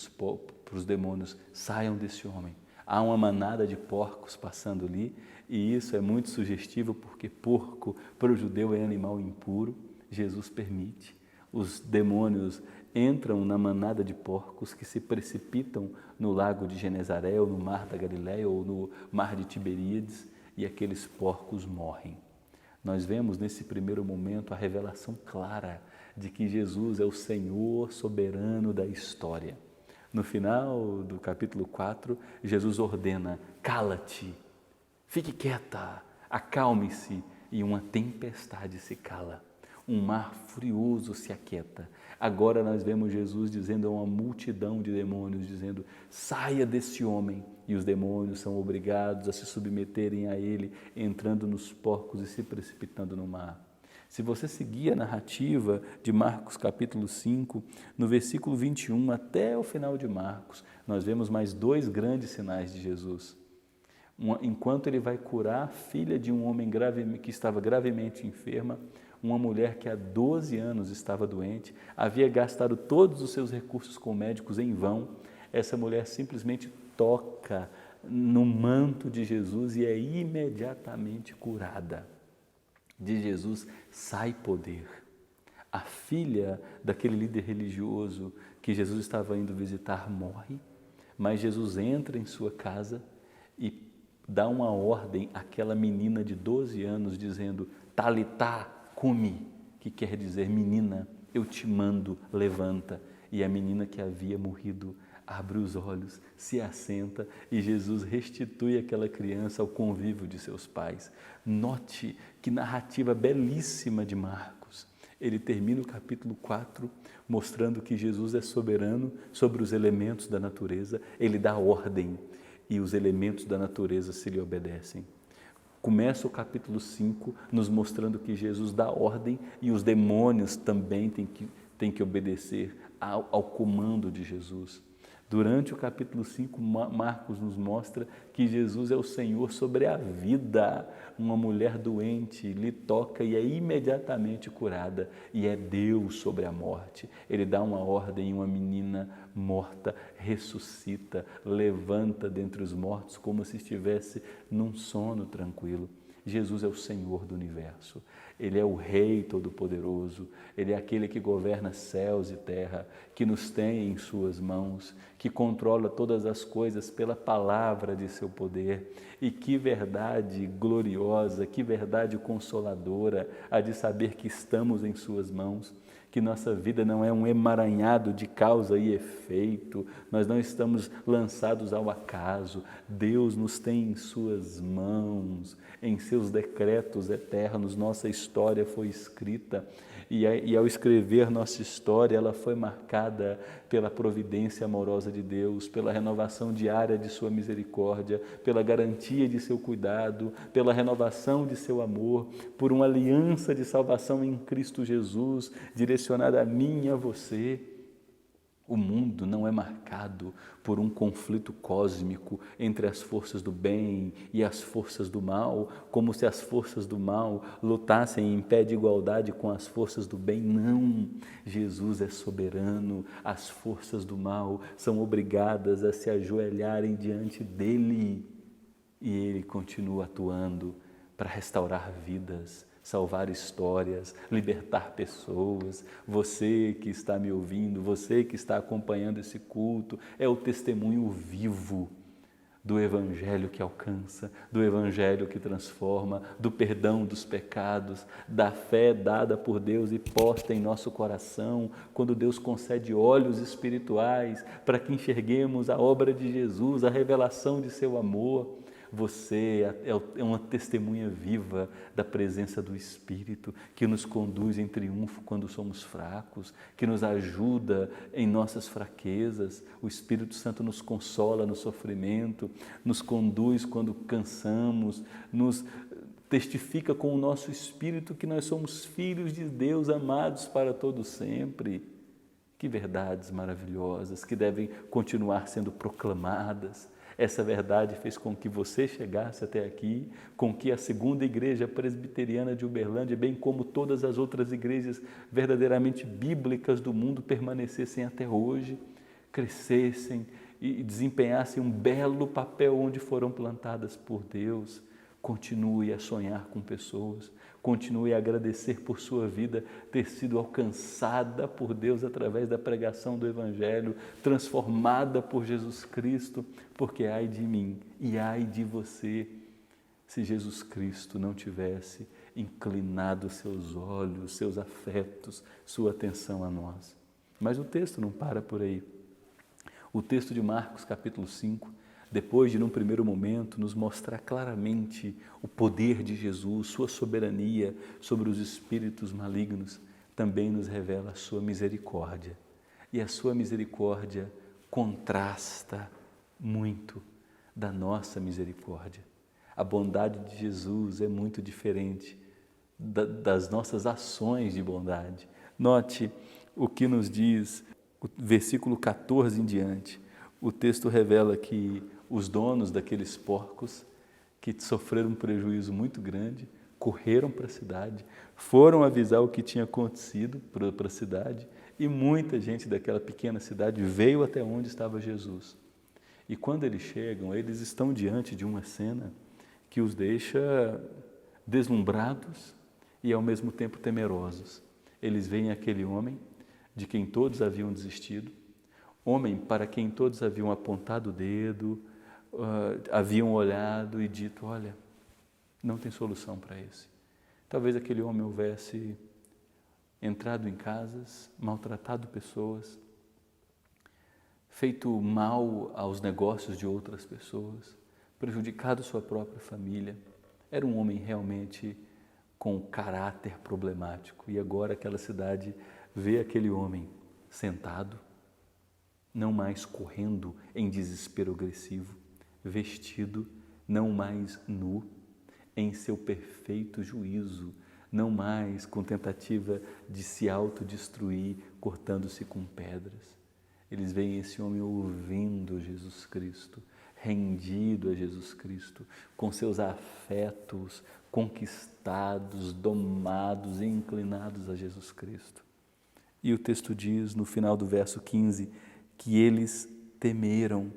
os demônios: saiam desse homem. Há uma manada de porcos passando ali, e isso é muito sugestivo, porque porco para o judeu é animal impuro. Jesus permite. Os demônios entram na manada de porcos que se precipitam no lago de Genezaré, ou no mar da Galileia, ou no mar de Tiberíades, e aqueles porcos morrem. Nós vemos nesse primeiro momento a revelação clara de que Jesus é o Senhor soberano da história. No final do capítulo 4, Jesus ordena: cala-te, fique quieta, acalme-se, e uma tempestade se cala. Um mar furioso se aquieta. Agora nós vemos Jesus dizendo a uma multidão de demônios, dizendo: saia desse homem. E os demônios são obrigados a se submeterem a ele, entrando nos porcos e se precipitando no mar. Se você seguir a narrativa de Marcos capítulo 5, no versículo 21 até o final de Marcos, nós vemos mais dois grandes sinais de Jesus. Enquanto ele vai curar a filha de um homem que estava gravemente enferma, uma mulher que há 12 anos estava doente, havia gastado todos os seus recursos com médicos em vão, essa mulher simplesmente toca no manto de Jesus e é imediatamente curada. De Jesus sai poder. A filha daquele líder religioso que Jesus estava indo visitar morre, mas Jesus entra em sua casa e dá uma ordem àquela menina de 12 anos, dizendo: Talitá cumi, que quer dizer: menina, eu te mando, levanta. E a menina que havia morrido abre os olhos, se assenta e Jesus restitui aquela criança ao convívio de seus pais. Note que narrativa belíssima de Marcos. Ele termina o capítulo 4 mostrando que Jesus é soberano sobre os elementos da natureza, ele dá ordem e os elementos da natureza se lhe obedecem. Começa o capítulo 5 nos mostrando que Jesus dá ordem e os demônios também têm que obedecer ao comando de Jesus. Durante o capítulo 5, Marcos nos mostra que Jesus é o Senhor sobre a vida. Uma mulher doente lhe toca e é imediatamente curada, e é Deus sobre a morte. Ele dá uma ordem e uma menina morta ressuscita, levanta dentre os mortos como se estivesse num sono tranquilo. Jesus é o Senhor do universo, Ele é o Rei Todo-Poderoso, Ele é aquele que governa céus e terra, que nos tem em suas mãos, que controla todas as coisas pela palavra de seu poder. E que verdade gloriosa, que verdade consoladora a de saber que estamos em suas mãos, que nossa vida não é um emaranhado de causa e efeito, nós não estamos lançados ao acaso, Deus nos tem em suas mãos, em seus decretos eternos, nossa história foi escrita e ao escrever nossa história, ela foi marcada pela providência amorosa de Deus, pela renovação diária de sua misericórdia, pela garantia de seu cuidado, pela renovação de seu amor, por uma aliança de salvação em Cristo Jesus, direcionada a mim e a você. O mundo não é marcado por um conflito cósmico entre as forças do bem e as forças do mal, como se as forças do mal lutassem em pé de igualdade com as forças do bem. Não, Jesus é soberano, as forças do mal são obrigadas a se ajoelharem diante dele e ele continua atuando para restaurar vidas, salvar histórias, libertar pessoas. Você que está me ouvindo, você que está acompanhando esse culto, é o testemunho vivo do Evangelho que alcança, do Evangelho que transforma, do perdão dos pecados, da fé dada por Deus e posta em nosso coração, quando Deus concede olhos espirituais para que enxerguemos a obra de Jesus, a revelação de seu amor. Você é uma testemunha viva da presença do Espírito, que nos conduz em triunfo quando somos fracos, que nos ajuda em nossas fraquezas. O Espírito Santo nos consola no sofrimento, nos conduz quando cansamos, nos testifica com o nosso espírito que nós somos filhos de Deus, amados para todo sempre. Que verdades maravilhosas que devem continuar sendo proclamadas. Essa verdade fez com que você chegasse até aqui, com que a Segunda Igreja Presbiteriana de Uberlândia, bem como todas as outras igrejas verdadeiramente bíblicas do mundo, permanecessem até hoje, crescessem e desempenhassem um belo papel onde foram plantadas por Deus. Continue a sonhar com pessoas, continue a agradecer por sua vida ter sido alcançada por Deus através da pregação do Evangelho, transformada por Jesus Cristo, porque ai de mim e ai de você, se Jesus Cristo não tivesse inclinado seus olhos, seus afetos, sua atenção a nós. Mas o texto não para por aí. O texto de Marcos, capítulo 5, depois de, num primeiro momento, nos mostrar claramente o poder de Jesus, sua soberania sobre os espíritos malignos, também nos revela a sua misericórdia. E a sua misericórdia contrasta muito da nossa misericórdia. A bondade de Jesus é muito diferente das nossas ações de bondade. Note o que nos diz o versículo 14 em diante. O texto revela que os donos daqueles porcos, que sofreram um prejuízo muito grande, correram para a cidade, foram avisar o que tinha acontecido para a cidade, e muita gente daquela pequena cidade veio até onde estava Jesus. E quando eles chegam, eles estão diante de uma cena que os deixa deslumbrados e ao mesmo tempo temerosos. Eles veem aquele homem de quem todos haviam desistido, homem para quem todos haviam apontado o dedo, haviam olhado e dito, olha, não tem solução para esse. Talvez aquele homem houvesse entrado em casas, maltratado pessoas, feito mal aos negócios de outras pessoas, prejudicado sua própria família. Era um homem realmente com caráter problemático. E agora aquela cidade vê aquele homem sentado, não mais correndo em desespero agressivo, vestido, não mais nu, em seu perfeito juízo, não mais com tentativa de se autodestruir, cortando-se com pedras. Eles veem esse homem ouvindo Jesus Cristo, rendido a Jesus Cristo, com seus afetos conquistados, domados e inclinados a Jesus Cristo. E o texto diz, no final do verso 15, que eles temeram.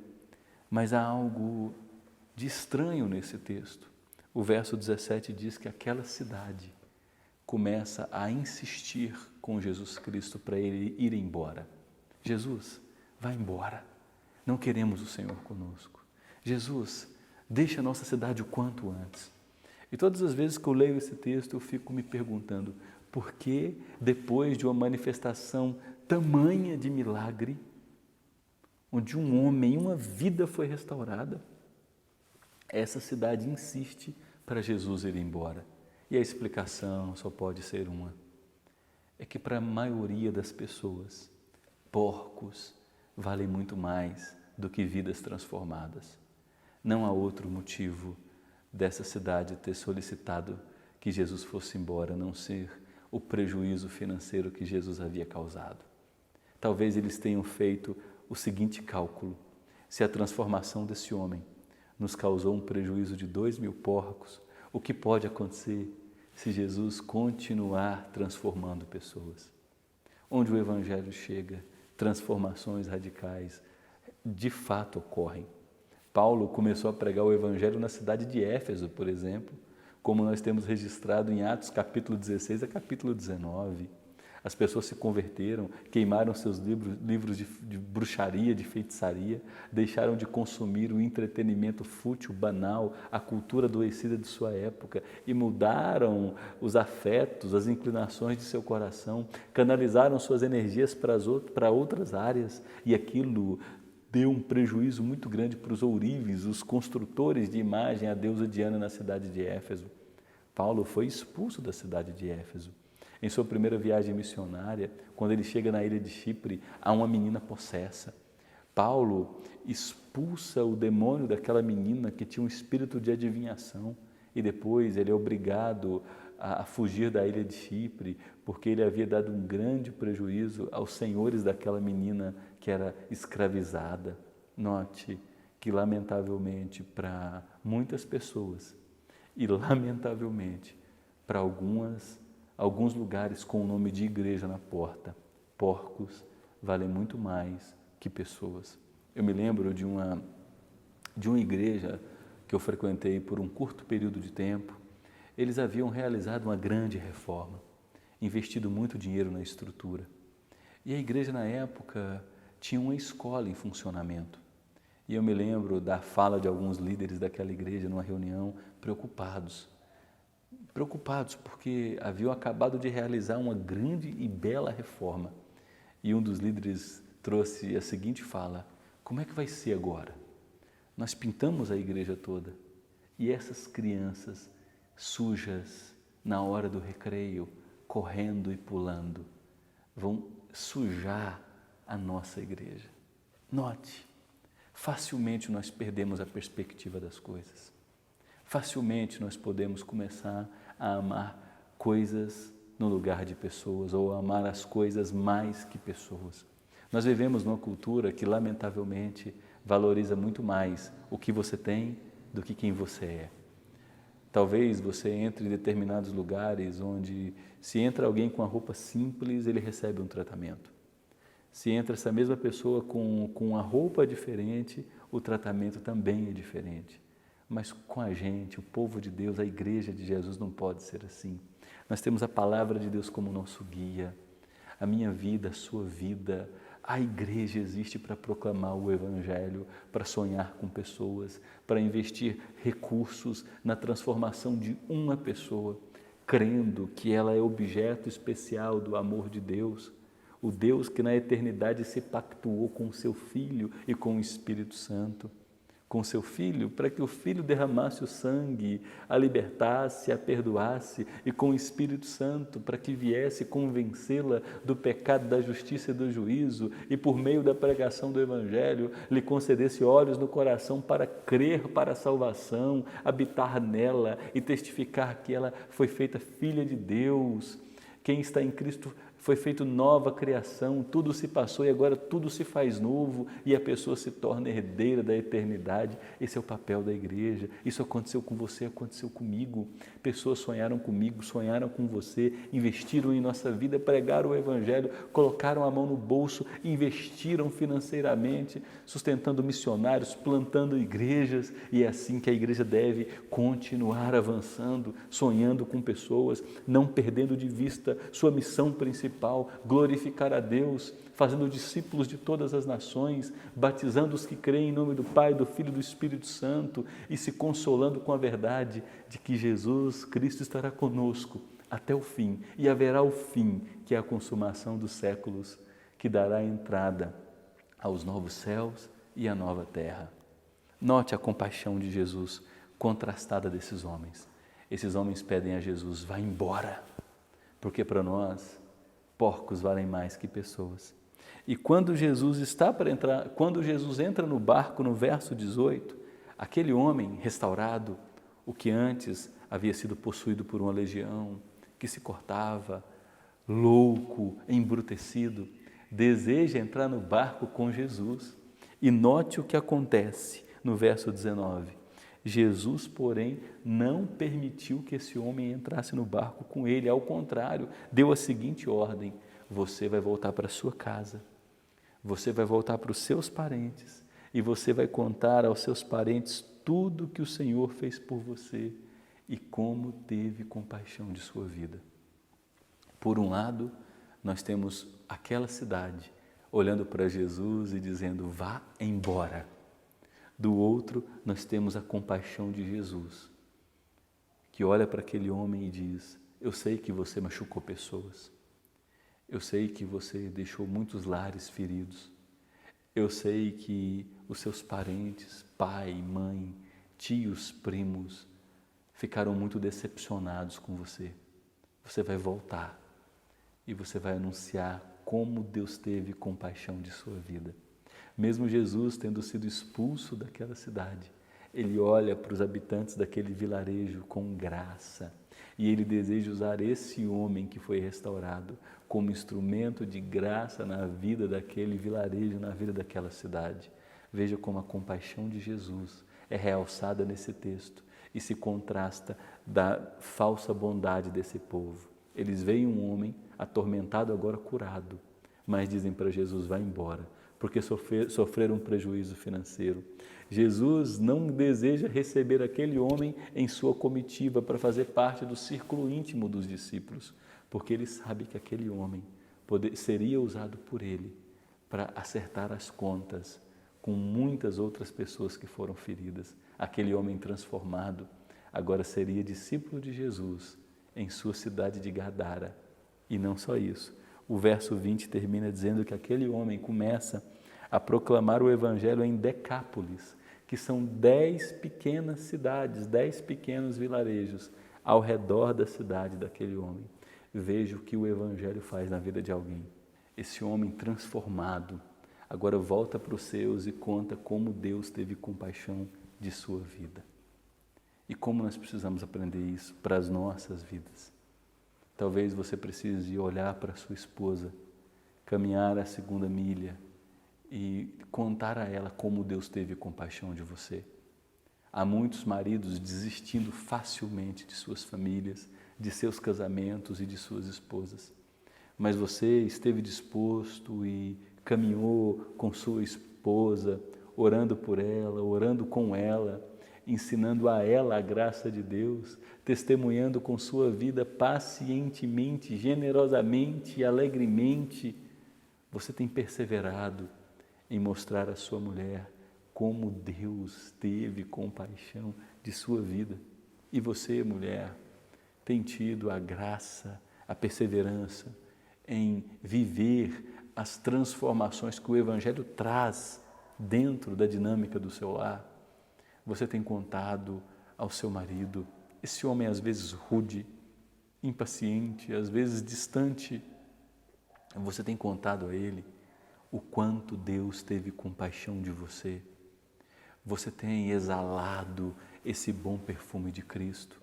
Mas há algo de estranho nesse texto. O verso 17 diz que aquela cidade começa a insistir com Jesus Cristo para ele ir embora. Jesus, vai embora. Não queremos o Senhor conosco. Jesus, deixa a nossa cidade o quanto antes. E todas as vezes que eu leio esse texto, eu fico me perguntando por que, depois de uma manifestação tamanha de milagre, onde um homem, uma vida foi restaurada, essa cidade insiste para Jesus ir embora. E a explicação só pode ser uma. É que para a maioria das pessoas, porcos valem muito mais do que vidas transformadas. Não há outro motivo dessa cidade ter solicitado que Jesus fosse embora, a não ser o prejuízo financeiro que Jesus havia causado. Talvez eles tenham feito o seguinte cálculo: se a transformação desse homem nos causou um prejuízo de 2.000 porcos, o que pode acontecer se Jesus continuar transformando pessoas? Onde o Evangelho chega, transformações radicais de fato ocorrem. Paulo começou a pregar o Evangelho na cidade de Éfeso, por exemplo, como nós temos registrado em Atos capítulo 16 a capítulo 19. As pessoas se converteram, queimaram seus livros de bruxaria, de feitiçaria, deixaram de consumir o entretenimento fútil, banal, a cultura adoecida de sua época e mudaram os afetos, as inclinações de seu coração, canalizaram suas energias para outras áreas e aquilo deu um prejuízo muito grande para os ourives, os construtores de imagem à deusa Diana na cidade de Éfeso. Paulo foi expulso da cidade de Éfeso. Em sua primeira viagem missionária, quando ele chega na ilha de Chipre, há uma menina possessa. Paulo expulsa o demônio daquela menina que tinha um espírito de adivinhação. e depois ele é obrigado a fugir da ilha de Chipre, porque ele havia dado um grande prejuízo aos senhores daquela menina que era escravizada. Note que, lamentavelmente, para muitas pessoas, e lamentavelmente para alguns lugares com o nome de igreja na porta, porcos valem muito mais que pessoas. Eu me lembro de uma igreja que eu frequentei por um curto período de tempo. Eles haviam realizado uma grande reforma, investido muito dinheiro na estrutura. E a igreja, na época, tinha uma escola em funcionamento. E eu me lembro da fala de alguns líderes daquela igreja numa reunião, preocupados porque haviam acabado de realizar uma grande e bela reforma. E um dos líderes trouxe a seguinte fala: como é que vai ser agora? Nós pintamos a igreja toda e essas crianças sujas na hora do recreio, correndo e pulando, vão sujar a nossa igreja. Note, facilmente nós perdemos a perspectiva das coisas. Facilmente nós podemos começar a amar coisas no lugar de pessoas, ou amar as coisas mais que pessoas. Nós vivemos numa cultura que, lamentavelmente, valoriza muito mais o que você tem do que quem você é. Talvez você entre em determinados lugares onde, se entra alguém com uma roupa simples, ele recebe um tratamento. Se entra essa mesma pessoa com uma roupa diferente, o tratamento também é diferente. Mas com a gente, o povo de Deus, a igreja de Jesus, não pode ser assim. Nós temos a palavra de Deus como nosso guia. A minha vida, a sua vida, a igreja existe para proclamar o Evangelho, para sonhar com pessoas, para investir recursos na transformação de uma pessoa, crendo que ela é objeto especial do amor de Deus, o Deus que na eternidade se pactuou com o seu Filho e com o Espírito Santo. Com seu Filho, para que o Filho derramasse o sangue, a libertasse, a perdoasse, e com o Espírito Santo, para que viesse convencê-la do pecado, da justiça e do juízo, e por meio da pregação do Evangelho, lhe concedesse olhos no coração para crer para a salvação, habitar nela e testificar que ela foi feita filha de Deus. Quem está em Cristo foi feito nova criação, tudo se passou e agora tudo se faz novo e a pessoa se torna herdeira da eternidade. Esse é o papel da igreja. Isso aconteceu com você, aconteceu comigo. Pessoas sonharam comigo, sonharam com você, investiram em nossa vida, pregaram o Evangelho, colocaram a mão no bolso, investiram financeiramente, sustentando missionários, plantando igrejas, e é assim que a igreja deve continuar avançando, sonhando com pessoas, não perdendo de vista sua missão principal, glorificar a Deus, fazendo discípulos de todas as nações, batizando os que creem em nome do Pai, do Filho e do Espírito Santo e se consolando com a verdade de que Jesus Cristo estará conosco até o fim e haverá o fim, que é a consumação dos séculos, que dará entrada aos novos céus e à nova terra. Note a compaixão de Jesus contrastada desses homens. Esses homens pedem a Jesus: vá embora, porque para nós porcos valem mais que pessoas. E quando Jesus entra no barco, no verso 18, aquele homem restaurado, o que antes havia sido possuído por uma legião, que se cortava, louco, embrutecido, deseja entrar no barco com Jesus. E note o que acontece no verso 19. Jesus, porém, não permitiu que esse homem entrasse no barco com ele. Ao contrário, deu a seguinte ordem: você vai voltar para a sua casa, você vai voltar para os seus parentes e você vai contar aos seus parentes tudo que o Senhor fez por você e como teve compaixão de sua vida. Por um lado, nós temos aquela cidade olhando para Jesus e dizendo: vá embora. Do outro, nós temos a compaixão de Jesus, que olha para aquele homem e diz: eu sei que você machucou pessoas, eu sei que você deixou muitos lares feridos, eu sei que os seus parentes, pai, mãe, tios, primos, ficaram muito decepcionados com você. Você vai voltar e você vai anunciar como Deus teve compaixão de sua vida. Mesmo Jesus tendo sido expulso daquela cidade, Ele olha para os habitantes daquele vilarejo com graça e ele deseja usar esse homem que foi restaurado como instrumento de graça na vida daquele vilarejo, na vida daquela cidade. Veja como a compaixão de Jesus é realçada nesse texto e se contrasta da falsa bondade desse povo. Eles veem um homem atormentado, agora curado, mas dizem para Jesus: vai embora, porque sofreram um prejuízo financeiro. Jesus não deseja receber aquele homem em sua comitiva para fazer parte do círculo íntimo dos discípulos, porque ele sabe que aquele homem seria usado por ele para acertar as contas com muitas outras pessoas que foram feridas. Aquele homem transformado agora seria discípulo de Jesus em sua cidade de Gadara. E não só isso, o verso 20 termina dizendo que aquele homem começa a proclamar o evangelho em Decápolis, que são 10 pequenas cidades, 10 pequenos vilarejos ao redor da cidade daquele homem. Veja o que o evangelho faz na vida de alguém. Esse homem transformado agora volta para os seus e conta como Deus teve compaixão de sua vida. E como nós precisamos aprender isso para as nossas vidas. Talvez você precise olhar para sua esposa, caminhar a segunda milha e contar a ela como Deus teve compaixão de você. Há muitos maridos desistindo facilmente de suas famílias, de seus casamentos e de suas esposas. Mas você esteve disposto e caminhou com sua esposa, orando por ela, orando com ela, ensinando a ela a graça de Deus, testemunhando com sua vida pacientemente, generosamente e alegremente. Você tem perseverado em mostrar à sua mulher como Deus teve compaixão de sua vida. E você, mulher, tem tido a graça, a perseverança em viver as transformações que o Evangelho traz dentro da dinâmica do seu lar. Você tem contado ao seu marido, esse homem às vezes rude, impaciente, às vezes distante, você tem contado a ele o quanto Deus teve compaixão de você. Você tem exalado esse bom perfume de Cristo.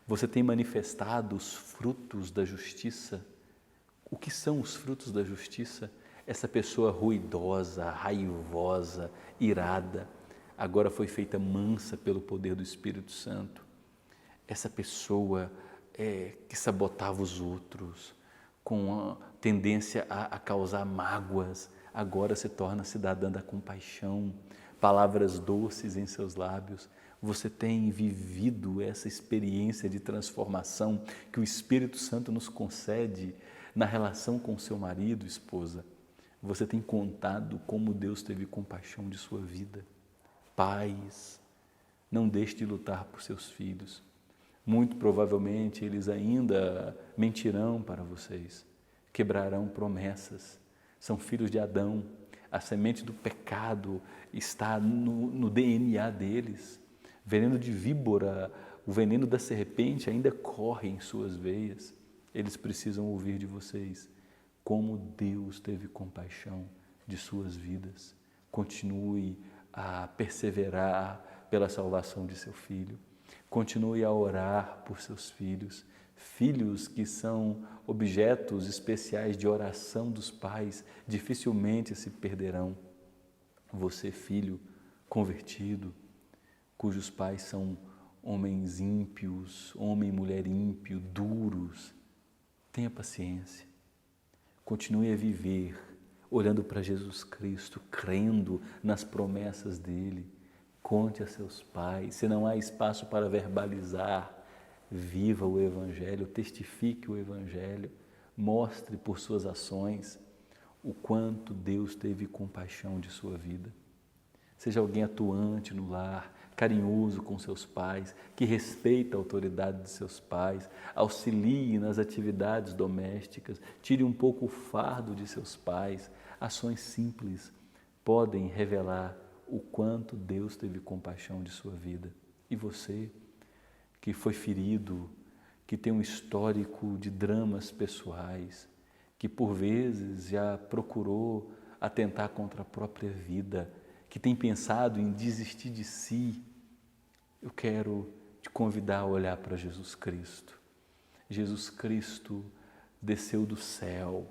Você tem manifestado os frutos da justiça. O que são os frutos da justiça? Essa pessoa ruidosa, raivosa, irada, agora foi feita mansa pelo poder do Espírito Santo. Essa pessoa que sabotava os outros, com a tendência a causar mágoas, agora se torna cidadã da compaixão, palavras doces em seus lábios. Você tem vivido essa experiência de transformação que o Espírito Santo nos concede na relação com seu marido, esposa. Você tem contado como Deus teve compaixão de sua vida. Pais, não deixe de lutar por seus filhos. Muito provavelmente eles ainda mentirão para vocês, quebrarão promessas. São filhos de Adão, a semente do pecado está no DNA deles. Veneno de víbora, o veneno da serpente ainda corre em suas veias. Eles precisam ouvir de vocês como Deus teve compaixão de suas vidas. Continue a perseverar pela salvação de seu filho. Continue a orar por seus filhos. Filhos que são objetos especiais de oração dos pais, dificilmente se perderão. Você, filho convertido, cujos pais são homens ímpios, homem e mulher ímpio, duros, tenha paciência. Continue a viver olhando para Jesus Cristo, crendo nas promessas dele. Conte a seus pais, se não há espaço para verbalizar, viva o Evangelho, testifique o Evangelho, mostre por suas ações o quanto Deus teve compaixão de sua vida. Seja alguém atuante no lar, carinhoso com seus pais, que respeita a autoridade de seus pais, auxilie nas atividades domésticas, tire um pouco o fardo de seus pais. Ações simples podem revelar o quanto Deus teve compaixão de sua vida. E você, que foi ferido, que tem um histórico de dramas pessoais, que por vezes já procurou atentar contra a própria vida, que tem pensado em desistir de si, Eu quero te convidar a olhar para Jesus Cristo. Jesus Cristo desceu do céu,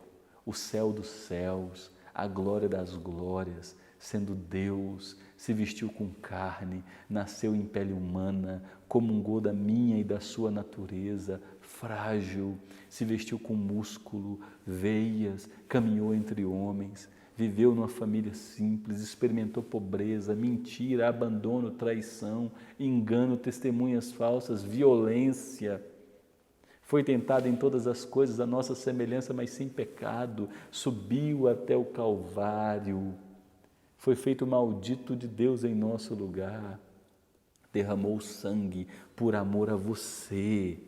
o céu dos céus, a glória das glórias, sendo Deus, se vestiu com carne, nasceu em pele humana, comungou da minha e da sua natureza, frágil, se vestiu com músculo, veias, caminhou entre homens, viveu numa família simples, experimentou pobreza, mentira, abandono, traição, engano, testemunhas falsas, violência. Foi tentado em todas as coisas, a nossa semelhança, mas sem pecado, subiu até o Calvário, foi feito maldito de Deus em nosso lugar, derramou sangue por amor a você,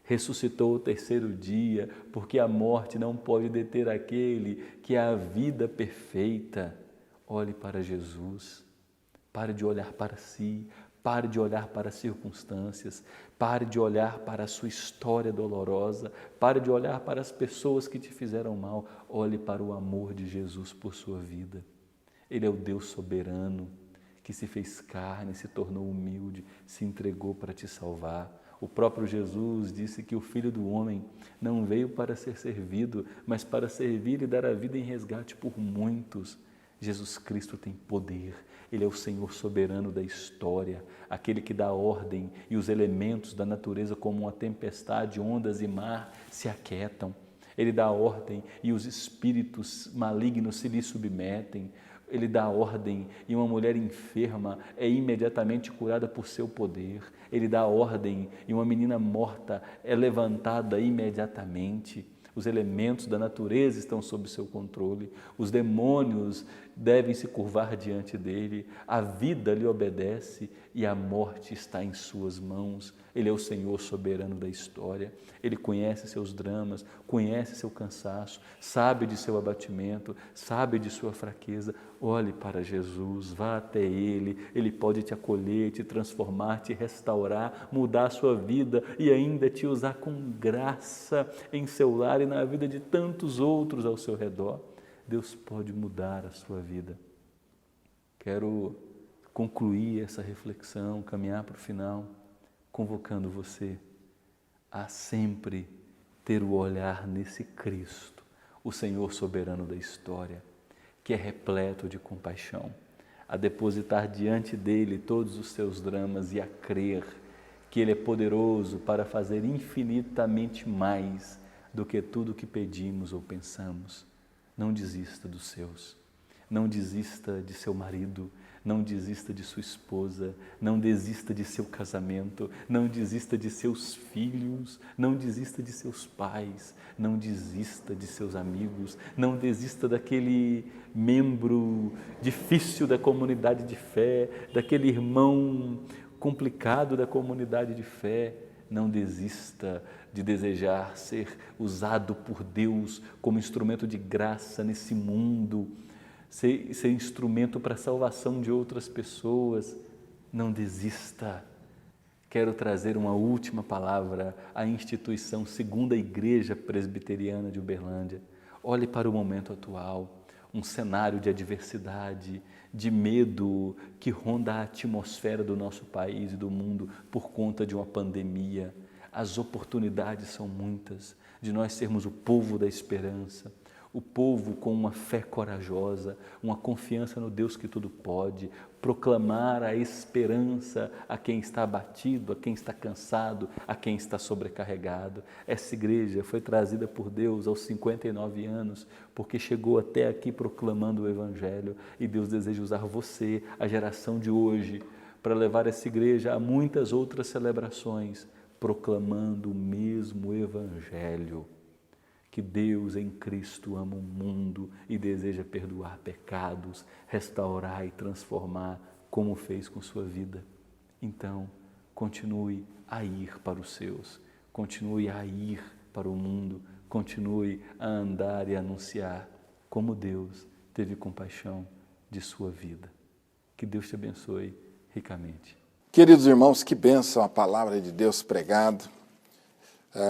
ressuscitou o terceiro dia, porque a morte não pode deter aquele que é a vida perfeita. Olhe para Jesus, pare de olhar para si, pare de olhar para as circunstâncias, pare de olhar para a sua história dolorosa, pare de olhar para as pessoas que te fizeram mal, olhe para o amor de Jesus por sua vida. Ele é o Deus soberano, que se fez carne, se tornou humilde, se entregou para te salvar. O próprio Jesus disse que o Filho do Homem não veio para ser servido, mas para servir e dar a vida em resgate por muitos. Jesus Cristo tem poder, Ele é o Senhor soberano da história, aquele que dá ordem e os elementos da natureza como uma tempestade, ondas e mar se aquietam. Ele dá ordem e os espíritos malignos se lhe submetem. Ele dá ordem e uma mulher enferma é imediatamente curada por seu poder. Ele dá ordem e uma menina morta é levantada imediatamente. Os elementos da natureza estão sob seu controle. Os demônios devem se curvar diante dele. A vida lhe obedece e a morte está em suas mãos. Ele é o Senhor soberano da história. Ele conhece seus dramas, conhece seu cansaço, sabe de seu abatimento, sabe de sua fraqueza. Olhe para Jesus, vá até Ele. Ele pode te acolher, te transformar, te restaurar, mudar a sua vida e ainda te usar com graça em seu lar e na vida de tantos outros ao seu redor. Deus pode mudar a sua vida. Quero concluir essa reflexão, caminhar para o final, convocando você a sempre ter o olhar nesse Cristo, o Senhor soberano da história, que é repleto de compaixão, a depositar diante dele todos os seus dramas e a crer que ele é poderoso para fazer infinitamente mais do que tudo que pedimos ou pensamos. Não desista dos seus, não desista de seu marido, não desista de sua esposa, não desista de seu casamento, não desista de seus filhos, não desista de seus pais, não desista de seus amigos, não desista daquele membro difícil da comunidade de fé, daquele irmão complicado da comunidade de fé. Não desista de desejar ser usado por Deus como instrumento de graça nesse mundo, ser instrumento para a salvação de outras pessoas. Não desista. Quero trazer uma última palavra à instituição Segunda Igreja Presbiteriana de Uberlândia. Olhe para o momento atual, um cenário de adversidade, de medo que ronda a atmosfera do nosso país e do mundo por conta de uma pandemia. As oportunidades são muitas de nós sermos o povo da esperança, o povo com uma fé corajosa, uma confiança no Deus que tudo pode, proclamar a esperança a quem está abatido, a quem está cansado, a quem está sobrecarregado. Essa igreja foi trazida por Deus aos 59 anos, porque chegou até aqui proclamando o Evangelho, e Deus deseja usar você, a geração de hoje, para levar essa igreja a muitas outras celebrações, proclamando o mesmo Evangelho. Que Deus em Cristo ama o mundo e deseja perdoar pecados, restaurar e transformar, como fez com sua vida. Então, continue a ir para os seus, continue a ir para o mundo, continue a andar e anunciar como Deus teve compaixão de sua vida. Que Deus te abençoe ricamente. Queridos irmãos, que bênção a palavra de Deus pregada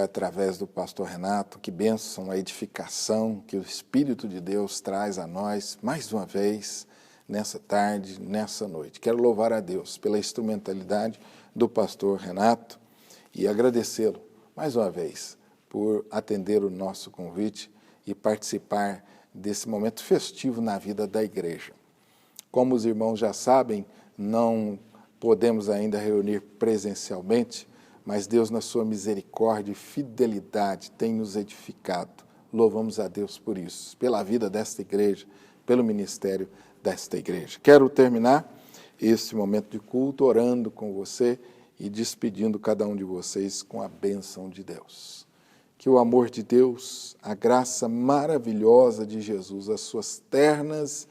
através do pastor Renato, que bênção a edificação que o Espírito de Deus traz a nós, mais uma vez, nessa tarde, nessa noite. Quero louvar a Deus pela instrumentalidade do pastor Renato e agradecê-lo mais uma vez por atender o nosso convite e participar desse momento festivo na vida da igreja. Como os irmãos já sabem, não podemos ainda reunir presencialmente, mas Deus, na sua misericórdia e fidelidade, tem nos edificado. Louvamos a Deus por isso, pela vida desta igreja, pelo ministério desta igreja. Quero terminar esse momento de culto orando com você e despedindo cada um de vocês com a bênção de Deus. Que o amor de Deus, a graça maravilhosa de Jesus, as suas ternas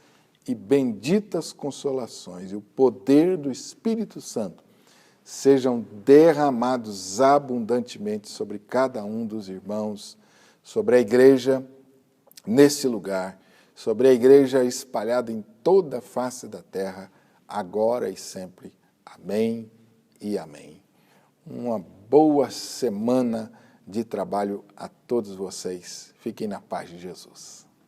e benditas consolações e o poder do Espírito Santo sejam derramados abundantemente sobre cada um dos irmãos, sobre a igreja nesse lugar, sobre a igreja espalhada em toda a face da terra, agora e sempre. Amém e amém. Uma boa semana de trabalho a todos vocês. Fiquem na paz de Jesus.